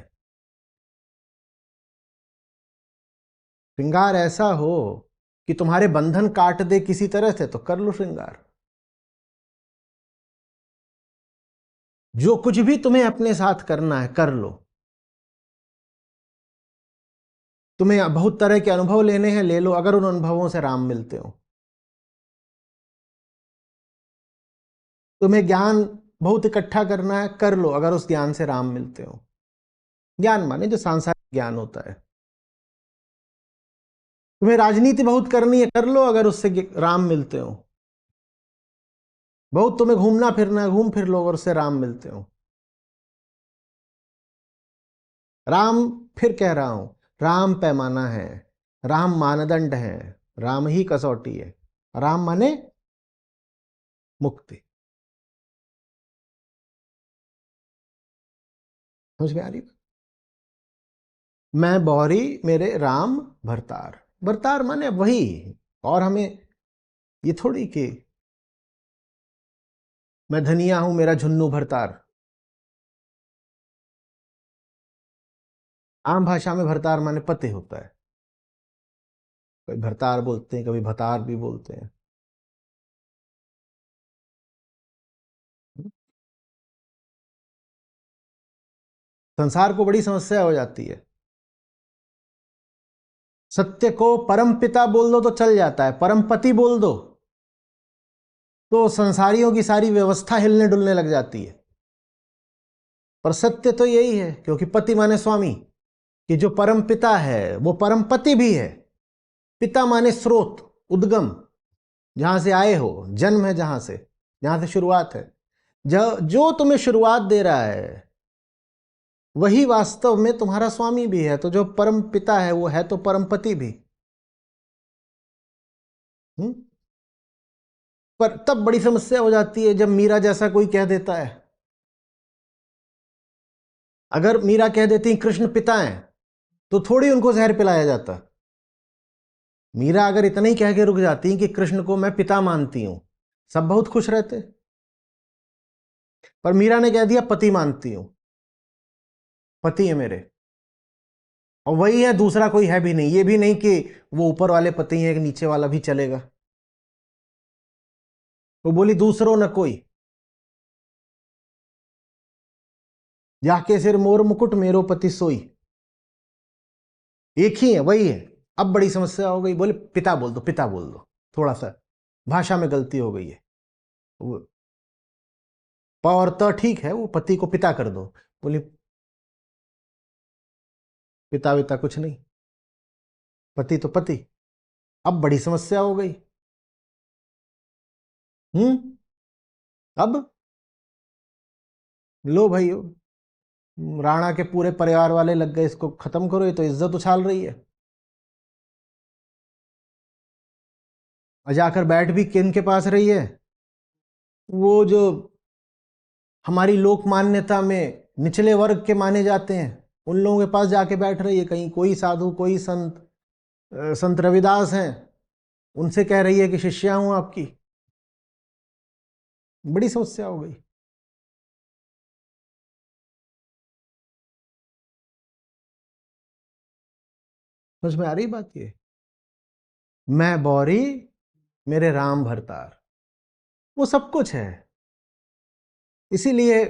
श्रृंगार ऐसा हो कि तुम्हारे बंधन काट दे किसी तरह से, तो कर लो श्रृंगार। जो कुछ भी तुम्हें अपने साथ करना है कर लो। तुम्हें बहुत तरह के अनुभव लेने हैं, ले लो, अगर उन अनुभवों से राम मिलते हो। तुम्हें ज्ञान बहुत इकट्ठा करना है, कर लो, अगर उस ज्ञान से राम मिलते हो। ज्ञान माने जो सांसारिक ज्ञान होता है। तुम्हें राजनीति बहुत करनी है, कर लो, अगर उससे राम मिलते हो। बहुत तुम्हें घूमना फिरना है, घूम फिर लो, अगर उससे राम मिलते हो। राम, फिर कह रहा हूं, राम पैमाना है, राम मानदंड है, राम ही कसौटी है। राम माने मुक्ति। समझ में आ रही बात? मैं बौरी मेरे राम भरतार, भरतार माने वही। और हमें ये थोड़ी कि मैं धनिया हूं मेरा झुन्नू भरतार। आम भाषा में भरतार माने पति होता है, कभी भरतार बोलते हैं, कभी भतार भी बोलते हैं। संसार को बड़ी समस्या हो जाती है। सत्य को परम पिता बोल दो तो चल जाता है, परम पति बोल दो तो संसारियों की सारी व्यवस्था हिलने डुलने लग जाती है। पर सत्य तो यही है, क्योंकि पति माने स्वामी, कि जो परम पिता है वो परम पति भी है। पिता माने स्रोत, उद्गम, जहां से आए हो, जन्म है जहां से शुरुआत है। जो तुम्हें शुरुआत दे रहा है वही वास्तव में तुम्हारा स्वामी भी है। तो जो परम पिता है वो है तो परम पति भी। हुँ? पर तब बड़ी समस्या हो जाती है जब मीरा जैसा कोई कह देता है। अगर मीरा कह देती कृष्ण पिता हैं तो थोड़ी उनको जहर पिलाया जाता। मीरा अगर इतना ही कह के रुक जाती कि कृष्ण को मैं पिता मानती हूं, सब बहुत खुश रहते। पर मीरा ने कह दिया पति मानती हूं, पति है मेरे, और वही है, दूसरा कोई है भी नहीं। ये भी नहीं कि वो ऊपर वाले पति हैं, नीचे वाला भी चलेगा। वो बोली दूसरों न कोई, जाके सिर मोर मुकुट मेरो पति सोई। एक ही है, वही है। अब बड़ी समस्या हो गई, बोले पिता बोल दो, पिता बोल दो। थोड़ा सा भाषा में गलती हो गई है। वो प और त ठीक है, वो पति को पिता कर दो। बोली पिता विता कुछ नहीं, पति तो पति। अब बड़ी समस्या हो गई। अब लो भाई, राणा के पूरे परिवार वाले लग गए इसको खत्म करो, ये तो इज्जत उछाल रही है। और जाकर बैठ भी किन के पास रही है? वो जो हमारी लोक मान्यता में निचले वर्ग के माने जाते हैं, उन लोगों के पास जाके बैठ रही है। कहीं कोई साधु, कोई संत रविदास हैं, उनसे कह रही है कि शिष्या हूं आपकी। बड़ी समस्या हो गई। समझ में आ रही बात? ये मैं बौरी मेरे राम भरतार, वो सब कुछ है। इसीलिए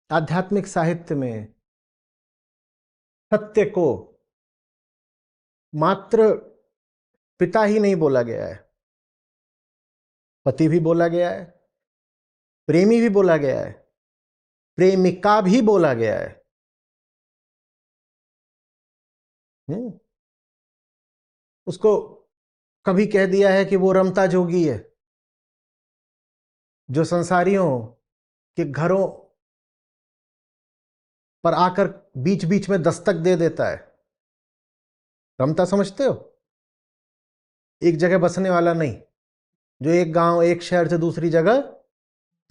आध्यात्मिक साहित्य में सत्य को मात्र पिता ही नहीं बोला गया है, पति भी बोला गया है, प्रेमी भी बोला गया है, प्रेमिका भी बोला गया है। उसको कभी कह दिया है कि वो रमता जोगी है, जो संसारियों के घरों पर आकर बीच बीच में दस्तक दे देता है। रमता समझते हो? एक जगह बसने वाला नहीं, जो एक गांव, एक शहर से दूसरी जगह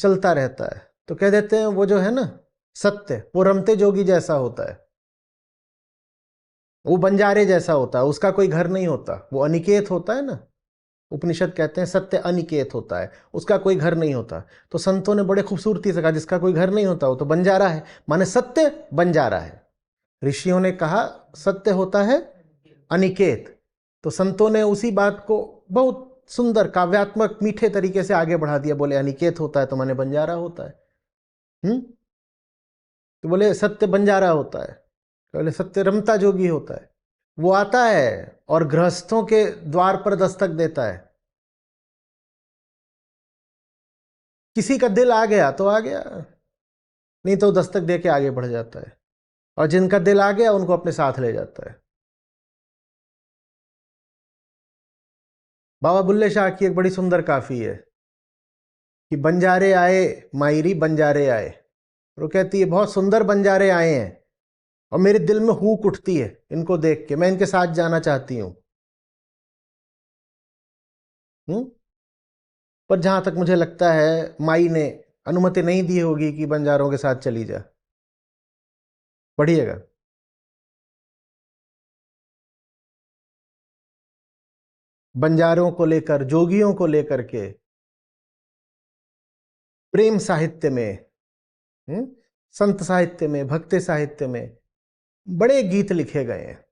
चलता रहता है। तो कह देते हैं वो जो है ना सत्य, वो रमते जोगी जैसा होता है, वो बंजारे जैसा होता है, उसका कोई घर नहीं होता, वो अनिकेत होता है ना। उपनिषद कहते हैं सत्य अनिकेत होता है, उसका कोई घर नहीं होता। तो संतों ने बड़े खूबसूरती से कहा जिसका कोई घर नहीं होता वो तो बंजारा है, माने सत्य बंजारा है। ऋषियों ने कहा सत्य होता है अनिकेत, तो संतों ने उसी बात को बहुत सुंदर काव्यात्मक मीठे तरीके से आगे बढ़ा दिया। बोले अनिकेत होता है तो माने बंजारा होता है। तो बोले सत्य बंजारा होता है, बोले सत्य रमता जोगी होता है। वो आता है और गृहस्थों के द्वार पर दस्तक देता है। किसी का दिल आ गया तो आ गया, नहीं तो दस्तक दे के आगे बढ़ जाता है, और जिनका दिल आ गया उनको अपने साथ ले जाता है। बाबा बुल्ले शाह की एक बड़ी सुंदर काफी है कि बंजारे आए मायरी बंजारे आए। वो कहती है बहुत सुंदर बंजारे आए हैं और मेरे दिल में हूक उठती है इनको देख के, मैं इनके साथ जाना चाहती हूं। पर जहां तक मुझे लगता है माई ने अनुमति नहीं दी होगी कि बंजारों के साथ चली जा। पढ़िएगा। बंजारों को लेकर, जोगियों को लेकर के प्रेम साहित्य में, संत साहित्य में, भक्ति साहित्य में बड़े गीत लिखे गए हैं।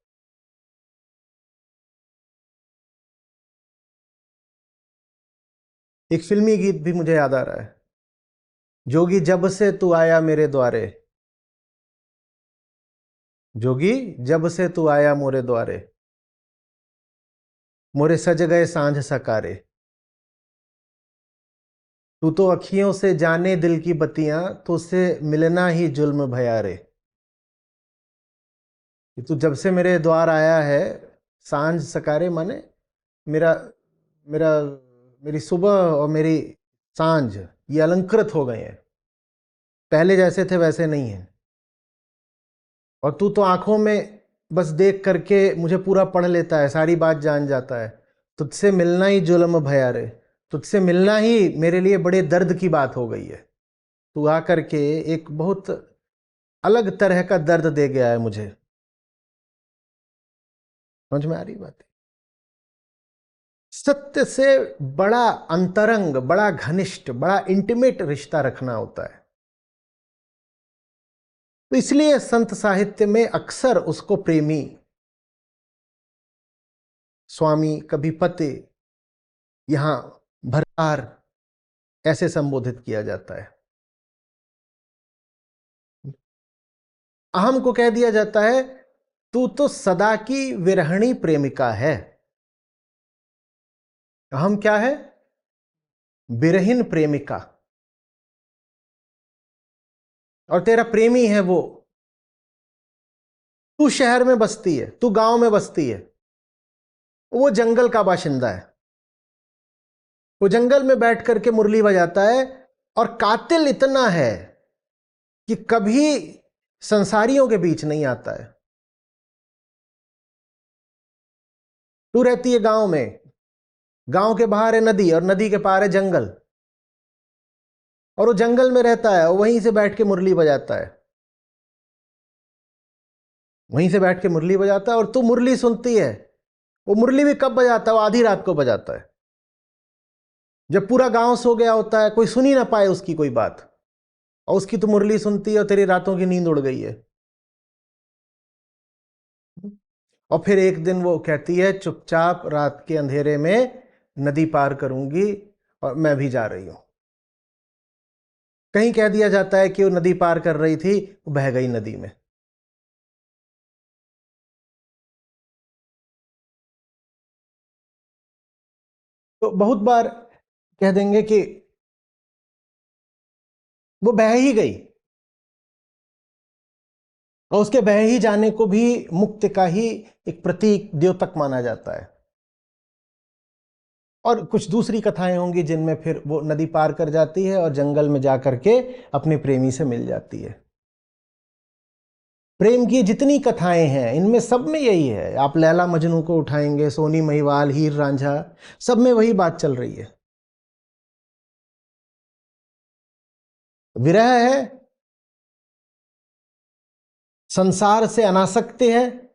एक फिल्मी गीत भी मुझे याद आ रहा है, जोगी जब से तू आया मेरे द्वारे, जोगी जब से तू आया मोरे द्वारे, मोरे सज गए सांझ सकारे, तू तो अखियों से जाने दिल की बत्तियां, तो उससे मिलना ही जुल्म भया रे। कि तू जब से मेरे द्वार आया है, सांझ सकारे माने मेरा मेरा मेरी सुबह और मेरी सांझ ये अलंकृत हो गए हैं, पहले जैसे थे वैसे नहीं है। और तू तो आंखों में बस देख करके मुझे पूरा पढ़ लेता है, सारी बात जान जाता है। तुझसे मिलना ही जुल्म भया रे, तुझसे मिलना ही मेरे लिए बड़े दर्द की बात हो गई है। तू आ करके एक बहुत अलग तरह का दर्द दे गया है मुझे। समझ में आ रही बात है? सत्य से बड़ा अंतरंग, बड़ा घनिष्ठ, बड़ा इंटीमेट रिश्ता रखना होता है। तो इसलिए संत साहित्य में अक्सर उसको प्रेमी, स्वामी, कभी पति, यहां भरतार ऐसे संबोधित किया जाता है। अहम को कह दिया जाता है तू तो सदा की विरहणी प्रेमिका है। अहम क्या है? विरहीन प्रेमिका। और तेरा प्रेमी है वो, तू शहर में बसती है, तू गांव में बसती है, वो जंगल का बाशिंदा है। वो जंगल में बैठ करके मुरली बजाता है, और कातिल इतना है कि कभी संसारियों के बीच नहीं आता है। तू रहती है गांव में, गांव के बाहर है नदी, और नदी के पार है जंगल, और वो जंगल में रहता है, और वहीं से बैठ के मुरली बजाता है, वहीं से बैठ के मुरली बजाता है। और तू मुरली सुनती है। वो मुरली भी कब बजाता है? वो आधी रात को बजाता है, जब पूरा गांव सो गया होता है, कोई सुन ही ना पाए उसकी कोई बात, और उसकी तो मुरली सुनती है और तेरी रातों की नींद उड़ गई है। और फिर एक दिन वो कहती है चुपचाप रात के अंधेरे में नदी पार करूंगी, और मैं भी जा रही हूं। कहीं कह दिया जाता है कि वो नदी पार कर रही थी, वो बह गई नदी में। तो बहुत बार कह देंगे कि वो बह ही गई, और उसके बह ही जाने को भी मुक्ति का ही एक प्रतीक, द्योतक माना जाता है। और कुछ दूसरी कथाएं होंगी जिनमें फिर वो नदी पार कर जाती है और जंगल में जा करके अपने प्रेमी से मिल जाती है। प्रेम की जितनी कथाएं हैं इनमें सब में यही है। आप लैला मजनू को उठाएंगे, सोनी महिवाल, हीर रांझा, सब में वही बात चल रही है। विरह है, संसार से अनासक्ति है,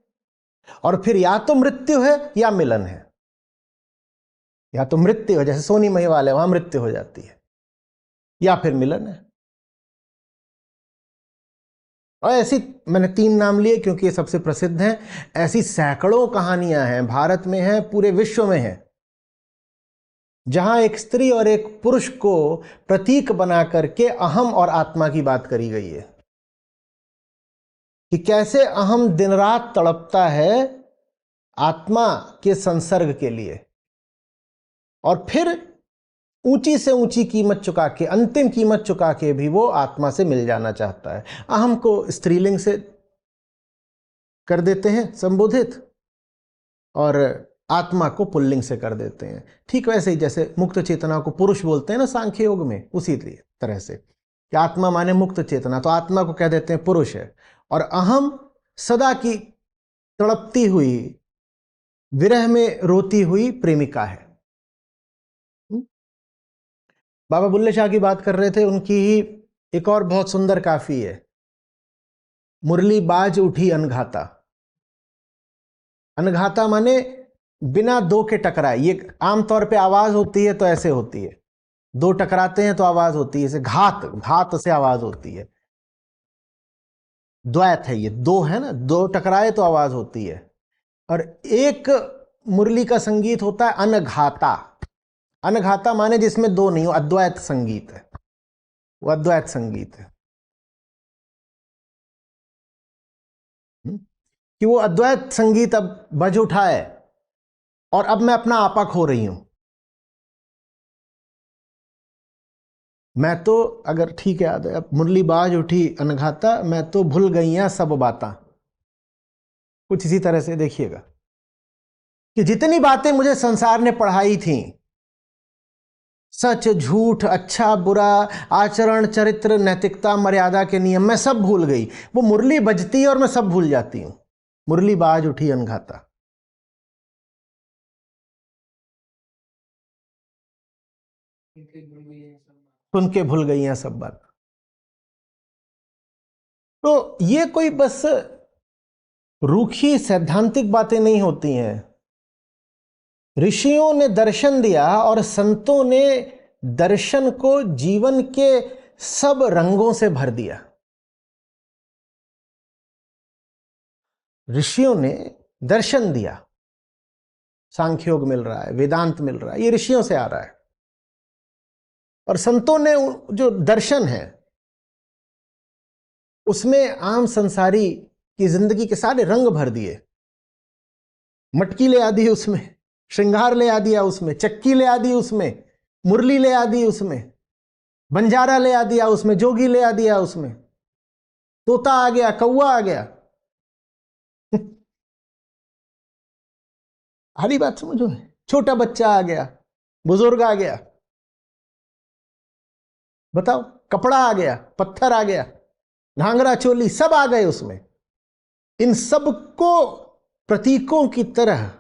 और फिर या तो मृत्यु है या मिलन है। या तो मृत्यु है, जैसे सोनी महिवाल है, वहां मृत्यु हो जाती है, या फिर मिलन है। और ऐसी मैंने 3 नाम लिए क्योंकि ये सबसे प्रसिद्ध हैं। ऐसी सैकड़ों कहानियां हैं, भारत में हैं, पूरे विश्व में हैं, जहां एक स्त्री और एक पुरुष को प्रतीक बना करके अहम और आत्मा की बात करी गई है, कि कैसे अहम दिन रात तड़पता है आत्मा के संसर्ग के लिए, और फिर ऊंची से ऊंची कीमत चुका के, अंतिम कीमत चुका के भी वो आत्मा से मिल जाना चाहता है। अहम को स्त्रीलिंग से कर देते हैं संबोधित, और आत्मा को पुल्लिंग से कर देते हैं। ठीक वैसे ही जैसे मुक्त चेतना को पुरुष बोलते हैं ना सांख्य योग में, उसी तरह से कि आत्मा माने मुक्त चेतना, तो आत्मा को कह देते हैं पुरुष है, और अहम सदा की तड़पती हुई, विरह में रोती हुई प्रेमिका है। बाबा बुल्ले शाह की बात कर रहे थे, उनकी ही एक और बहुत सुंदर काफी है, मुरली बाज उठी अनघाता। अनघाता माने बिना दो के टकराए। ये आमतौर पे आवाज होती है तो ऐसे होती है, दो टकराते हैं तो आवाज होती है, इसे घात, घात से आवाज होती है। द्वैत है ये, दो है ना, दो टकराए तो आवाज होती है। और एक मुरली का संगीत होता है अनघाता। अनघाता माने जिसमें दो नहीं हो, अद्वैत संगीत है, वो अद्वैत संगीत है। कि वो अद्वैत संगीत अब बज उठा है और अब मैं अपना आपा खो रही हूं। मैं तो, अगर ठीक है याद है, अब मुरली बाज उठी अनघाता, मैं तो भूल गईयां सब बातां। कुछ इसी तरह से देखिएगा कि जितनी बातें मुझे संसार ने पढ़ाई थी, सच झूठ, अच्छा बुरा, आचरण, चरित्र, नैतिकता, मर्यादा के नियम, मैं सब भूल गई। वो मुरली बजती है और मैं सब भूल जाती हूं। मुरली बाज उठी अनघाता। सुन के भूल गई हैं सब बात। तो ये कोई बस रूखी सैद्धांतिक बातें नहीं होती हैं। ऋषियों ने दर्शन दिया और संतों ने दर्शन को जीवन के सब रंगों से भर दिया। ऋषियों ने दर्शन दिया, सांख्योग मिल रहा है, वेदांत मिल रहा है, ये ऋषियों से आ रहा है। और संतों ने जो दर्शन है उसमें आम संसारी की जिंदगी के सारे रंग भर दिए। मटकी ले आ दी उसमें, श्रृंगार ले आ दिया उसमें, चक्की ले आ दी उसमें, मुरली ले आ दी उसमें, बंजारा ले आ दिया उसमें, जोगी ले आ दिया उसमें, तोता आ गया, कौवा आ गया। हरी बात समझो, छोटा बच्चा आ गया, बुजुर्ग आ गया, बताओ, कपड़ा आ गया, पत्थर आ गया, घाघरा चोली, सब आ गए उसमें। इन सबको प्रतीकों की तरह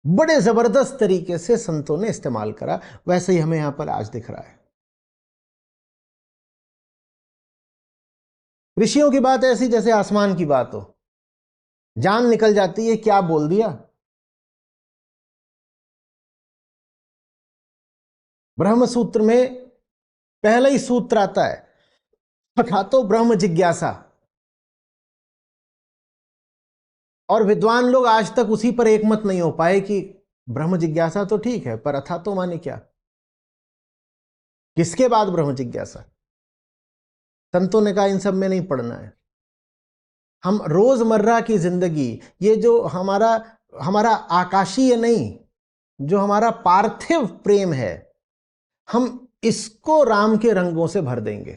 बड़े जबरदस्त तरीके से संतों ने इस्तेमाल करा। वैसे ही हमें यहां पर आज दिख रहा है। ऋषियों की बात ऐसी जैसे आसमान की बात हो, जान निकल जाती है, क्या बोल दिया। ब्रह्म सूत्र में पहला ही सूत्र आता है, अथातो ब्रह्म जिज्ञासा। और विद्वान लोग आज तक उसी पर एकमत नहीं हो पाए कि ब्रह्म जिज्ञासा तो ठीक है, पर अथातो माने क्या, किसके बाद ब्रह्म जिज्ञासा। संतों ने कहा इन सब में नहीं पड़ना है। हम रोजमर्रा की जिंदगी, ये जो हमारा हमारा आकाशीय नहीं, जो हमारा पार्थिव प्रेम है, हम इसको राम के रंगों से भर देंगे।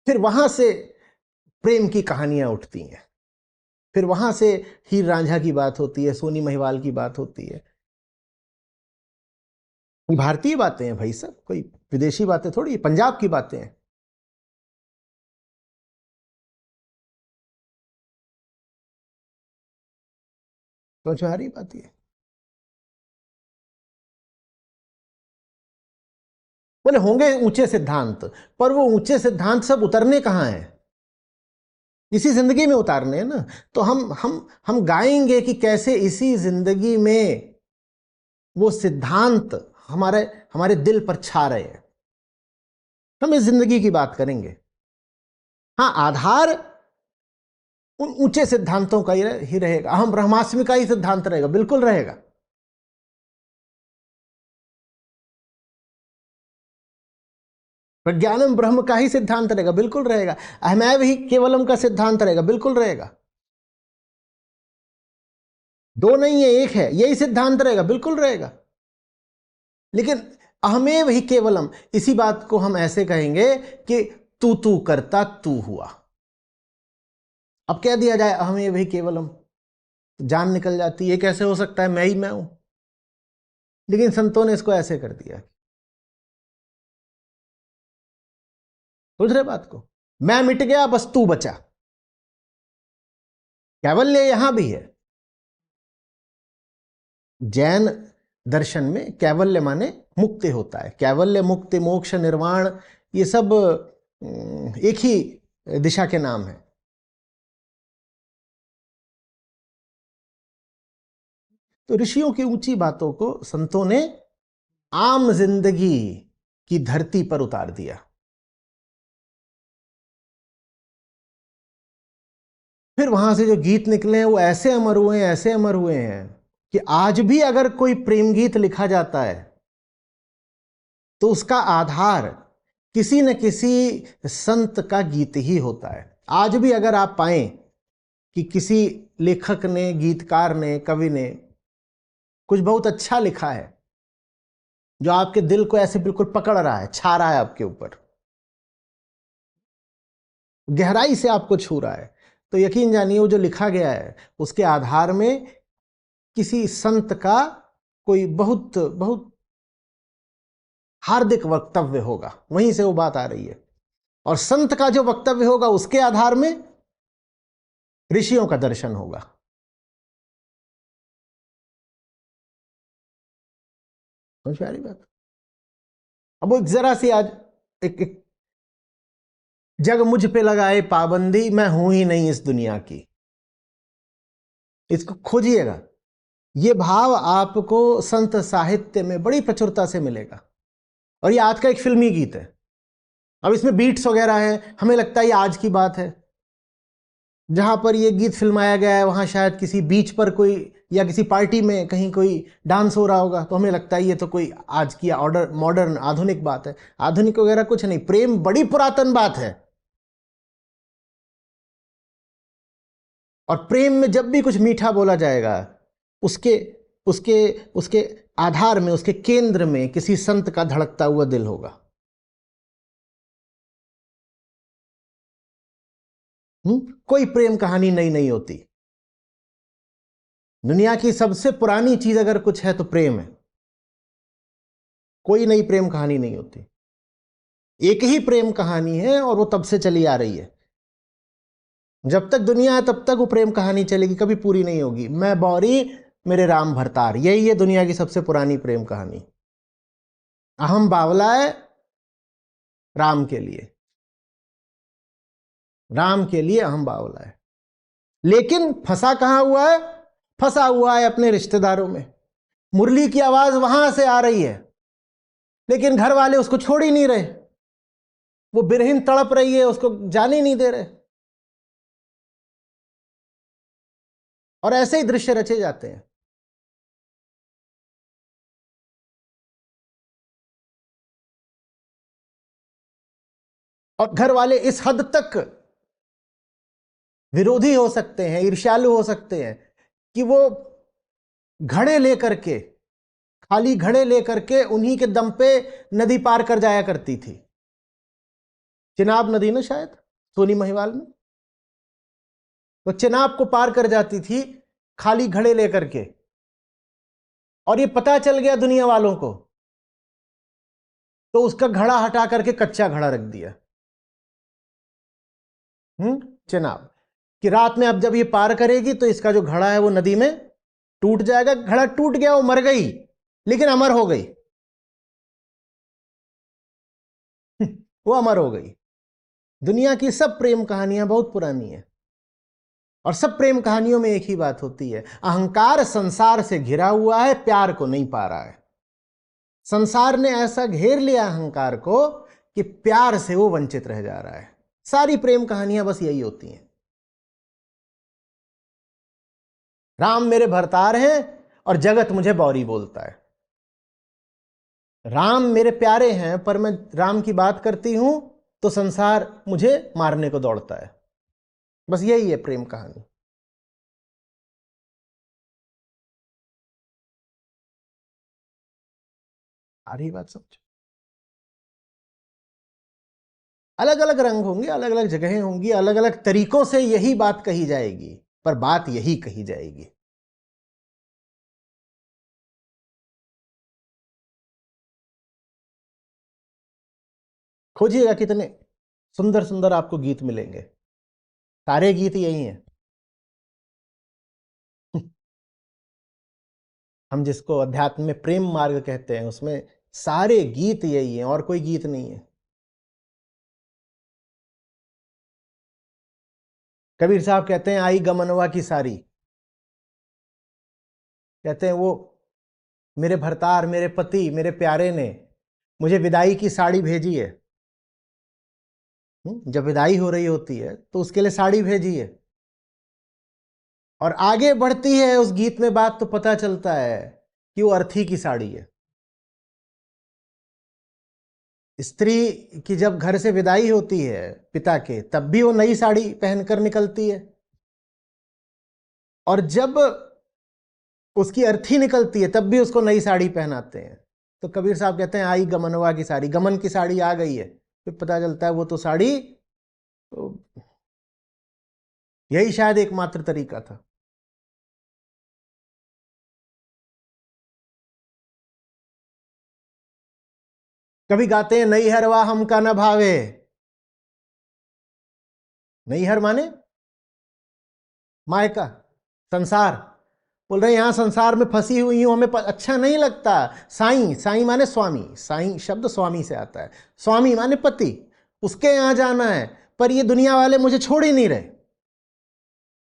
फिर वहां से प्रेम की कहानियां उठती हैं, फिर वहां से हीर रांझा की बात होती है, सोनी महिवाल की बात होती है। भारतीय बातें हैं भाई सब, कोई विदेशी बातें थोड़ी, पंजाब की बातें हैं। समझ में आ रही बात ये। बोले होंगे ऊंचे सिद्धांत, पर वो ऊंचे सिद्धांत सब उतरने कहां हैं, इसी जिंदगी में उतारने हैं ना। तो हम गाएंगे कि कैसे इसी जिंदगी में वो सिद्धांत हमारे हमारे दिल पर छा रहे हैं। हम इस जिंदगी की बात करेंगे। हाँ, आधार उन ऊंचे सिद्धांतों का ही रहेगा। अहम ब्रह्मास्मि का ही सिद्धांत रहेगा, बिल्कुल रहेगा। प्रज्ञानम ब्रह्म का ही सिद्धांत रहेगा, बिल्कुल रहेगा। अहमैव ही केवलम का सिद्धांत रहेगा, बिल्कुल रहेगा। दो नहीं है, एक है, यही सिद्धांत रहेगा, बिल्कुल रहेगा। लेकिन अहमेव ही केवलम, इसी बात को हम ऐसे कहेंगे कि तू तू करता तू हुआ। अब कह दिया जाए अहमेव ही केवलम, जान निकल जाती है, कैसे हो सकता है, मैं ही मैं हूं। लेकिन संतों ने इसको ऐसे कर दिया। समझ रहे बात को, मैं मिट गया बस तू बचा। कैवल्य यहां भी है। जैन दर्शन में कैवल्य माने मुक्ति होता है। कैवल्य, मुक्ति, मोक्ष, निर्वाण, ये सब एक ही दिशा के नाम है। तो ऋषियों की ऊंची बातों को संतों ने आम जिंदगी की धरती पर उतार दिया। फिर वहां से जो गीत निकले हैं वो ऐसे अमर हुए हैं, ऐसे अमर हुए हैं कि आज भी अगर कोई प्रेम गीत लिखा जाता है तो उसका आधार किसी न किसी संत का गीत ही होता है। आज भी अगर आप पाएं कि किसी लेखक ने, गीतकार ने, कवि ने कुछ बहुत अच्छा लिखा है जो आपके दिल को ऐसे बिल्कुल पकड़ रहा है, छा रहा है आपके ऊपर, गहराई से आपको छू रहा है, तो यकीन जानिए वो जो लिखा गया है उसके आधार में किसी संत का कोई बहुत बहुत हार्दिक वक्तव्य होगा, वहीं से वो बात आ रही है। और संत का जो वक्तव्य होगा उसके आधार में ऋषियों का दर्शन होगा। समझ में आ रही बात? अब वो जरा सी आज एक जग मुझ पे लगाए पाबंदी, मैं हूं ही नहीं इस दुनिया की, इसको खोजिएगा। ये भाव आपको संत साहित्य में बड़ी प्रचुरता से मिलेगा। और ये आज का एक फिल्मी गीत है। अब इसमें बीट्स वगैरह है, हमें लगता है ये आज की बात है। जहां पर ये गीत फिल्माया गया है वहां शायद किसी बीच पर कोई या किसी पार्टी में कहीं कोई डांस हो रहा होगा, तो हमें लगता है ये तो कोई आज की ऑर्डर मॉडर्न आधुनिक बात है। आधुनिक वगैरह कुछ नहीं, प्रेम बड़ी पुरातन बात है। और प्रेम में जब भी कुछ मीठा बोला जाएगा उसके उसके उसके आधार में, उसके केंद्र में किसी संत का धड़कता हुआ दिल होगा। कोई प्रेम कहानी नई नहीं होती। दुनिया की सबसे पुरानी चीज अगर कुछ है तो प्रेम है। कोई नई प्रेम कहानी नहीं होती। एक ही प्रेम कहानी है और वो तब से चली आ रही है। जब तक दुनिया है तब तक वो प्रेम कहानी चलेगी, कभी पूरी नहीं होगी। मैं बौरी मेरे राम भरतार, यही है दुनिया की सबसे पुरानी प्रेम कहानी। अहम बावला है राम के लिए, राम के लिए अहम बावला है। लेकिन फंसा कहां हुआ है? फंसा हुआ है अपने रिश्तेदारों में। मुरली की आवाज वहां से आ रही है लेकिन घर वाले उसको छोड़ ही नहीं रहे। वो बिरहीन तड़प रही है, उसको जाने ही नहीं दे रहे। और ऐसे ही दृश्य रचे जाते हैं। और घर वाले इस हद तक विरोधी हो सकते हैं, ईर्ष्यालु हो सकते हैं कि वो घड़े लेकर के, खाली घड़े लेकर के उन्हीं के दम पे नदी पार कर जाया करती थी। चिनाब नदी ना, शायद सोनी महिवाल में, वो चिनाब को पार कर जाती थी खाली घड़े लेकर के। और ये पता चल गया दुनिया वालों को तो उसका घड़ा हटा करके कच्चा घड़ा रख दिया। चिनाब कि रात में अब जब ये पार करेगी तो इसका जो घड़ा है वो नदी में टूट जाएगा। घड़ा टूट गया, वो मर गई लेकिन अमर हो गई। वो अमर हो गई। दुनिया की सब प्रेम कहानियां बहुत पुरानी है और सब प्रेम कहानियों में एक ही बात होती है, अहंकार संसार से घिरा हुआ है, प्यार को नहीं पा रहा है। संसार ने ऐसा घेर लिया अहंकार को कि प्यार से वो वंचित रह जा रहा है। सारी प्रेम कहानियां बस यही होती हैं। राम मेरे भरतार हैं और जगत मुझे बौरी बोलता है। राम मेरे प्यारे हैं पर मैं राम की बात करती हूं तो संसार मुझे मारने को दौड़ता है। बस यही है प्रेम कहानी। आ रही बात समझो? अलग अलग रंग होंगे, अलग अलग जगहें होंगी, अलग अलग तरीकों से यही बात कही जाएगी, पर बात यही कही जाएगी। खोजिएगा, कितने सुंदर सुंदर आपको गीत मिलेंगे। सारे गीत यही हैं। हम जिसको अध्यात्म में प्रेम मार्ग कहते हैं, उसमें सारे गीत यही हैं और कोई गीत नहीं है। कबीर साहब कहते हैं आई गमनवा की सारी, कहते हैं वो मेरे भरतार, मेरे पति, मेरे प्यारे ने मुझे विदाई की साड़ी भेजी है। जब विदाई हो रही होती है तो उसके लिए साड़ी भेजी है। और आगे बढ़ती है उस गीत में बात तो पता चलता है कि वो अर्थी की साड़ी है। स्त्री की जब घर से विदाई होती है पिता के, तब भी वो नई साड़ी पहनकर निकलती है। और जब उसकी अर्थी निकलती है तब भी उसको नई साड़ी पहनाते हैं। तो कबीर साहब कहते हैं आई गमनवा की साड़ी, गमन की साड़ी आ गई है। फिर पता चलता है वो तो साड़ी, तो यही शायद एकमात्र तरीका था। कभी गाते हैं नैहरवा हमका न भावे। नैहर माने मायका, संसार। बोल रहे यहां संसार में फंसी हुई हूं, हमें अच्छा नहीं लगता। साईं, साईं माने स्वामी, साईं शब्द स्वामी से आता है। स्वामी माने पति, उसके यहां जाना है, पर ये दुनिया वाले मुझे छोड़ ही नहीं रहे।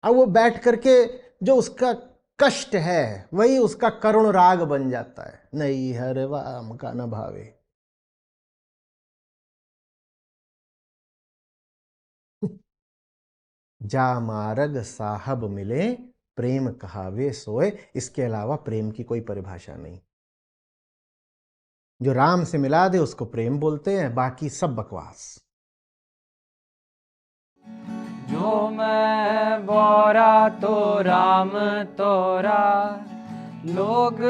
अब वो बैठ करके जो उसका कष्ट है वही उसका करुण राग बन जाता है, नैहरवा हमका न भावे। जा मारग साहब मिले प्रेम कहावे सोए। इसके अलावा प्रेम की कोई परिभाषा नहीं। जो राम से मिला दे उसको प्रेम बोलते हैं, बाकी सब बकवास। जो मैं बोरा तो राम तोरा, लोग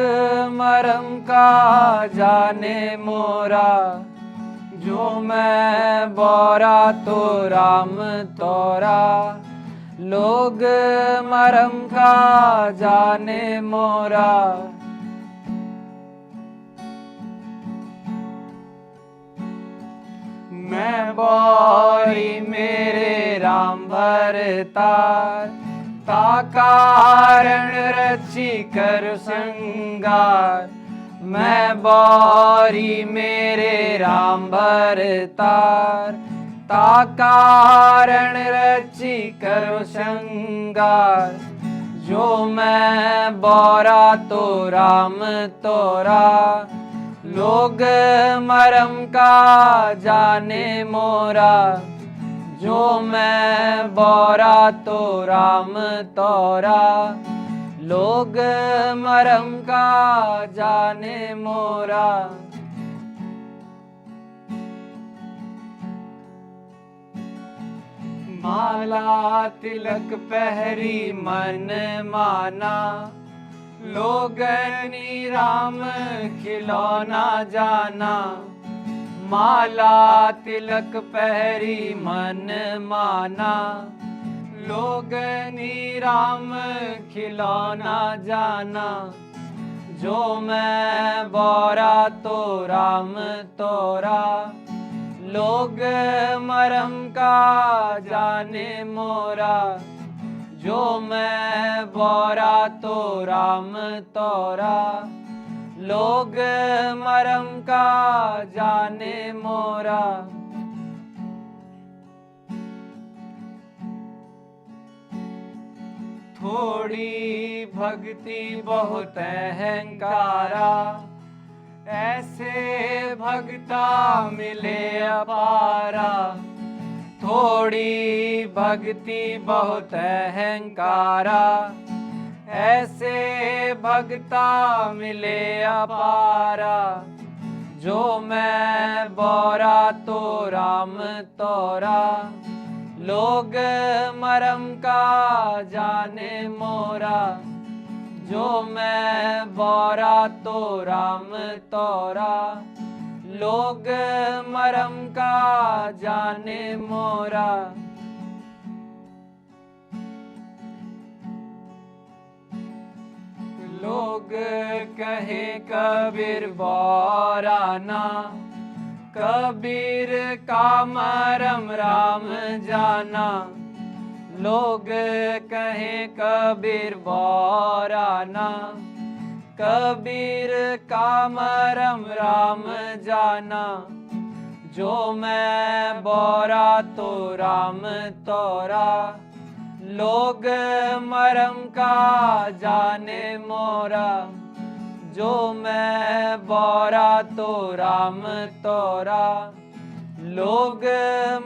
मरम का जाने मोरा। जो मैं बोरा तो राम तोरा, लोग मरम का जाने मोरा। मैं बोरी मेरे राम भरतार, ता कारण रची कर संगार। मैं बोरी मेरे राम भरतार, ता कारण रची करो श्रृंगार। जो मैं बोरा तो राम तोरा, लोग मरम का जाने मोरा। जो मैं बोरा तो राम तोरा, लोग मरम का जाने मोरा। माला तिलक पहरी मन माना, लोगनी राम खिलौना जाना। माला तिलक पहरी मन माना, लोगनी राम खिलौना जाना। जो मैं बोरा तो राम तोरा, लोग मरम का जाने मोरा। जो मैं बोरा तो राम तोरा, लोग मरम का जाने मोरा। थोड़ी भक्ति बहुत अहंकारा, ऐसे भक्ता मिले अपारा। थोड़ी भक्ति बहुत अहंकारा, ऐसे भक्ता मिले अपारा। जो मैं बोरा तो राम तोरा, लोग मरम का जाने मोरा। जो मैं बोरा तो राम तोरा, लोग मरम का जाने मोरा। लोग कहे कबीर बोराना, कबीर का मरम राम जाना। लोग कहे कबीर बोराना, कबीर का मरम राम जाना, जो मैं बोरा तो राम तोरा, लोग मरम का जाने मोरा, जो मैं बोरा तो राम तोरा, लोग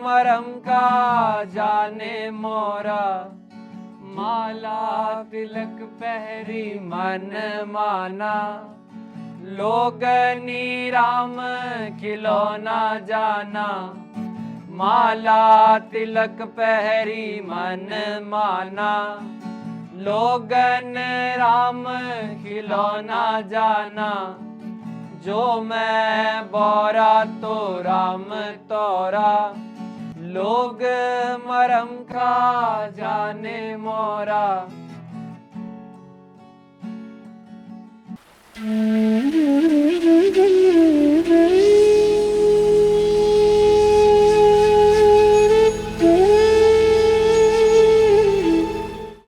मरम का जाने मोरा। माला तिलक पहरी मन माना, लोगनी राम खिलौना जाना, माला तिलक पहरी मन माना, लोगन राम खिलौना जाना, जो मैं बोरा तो राम तोरा, लोग मरम का जाने मोरा।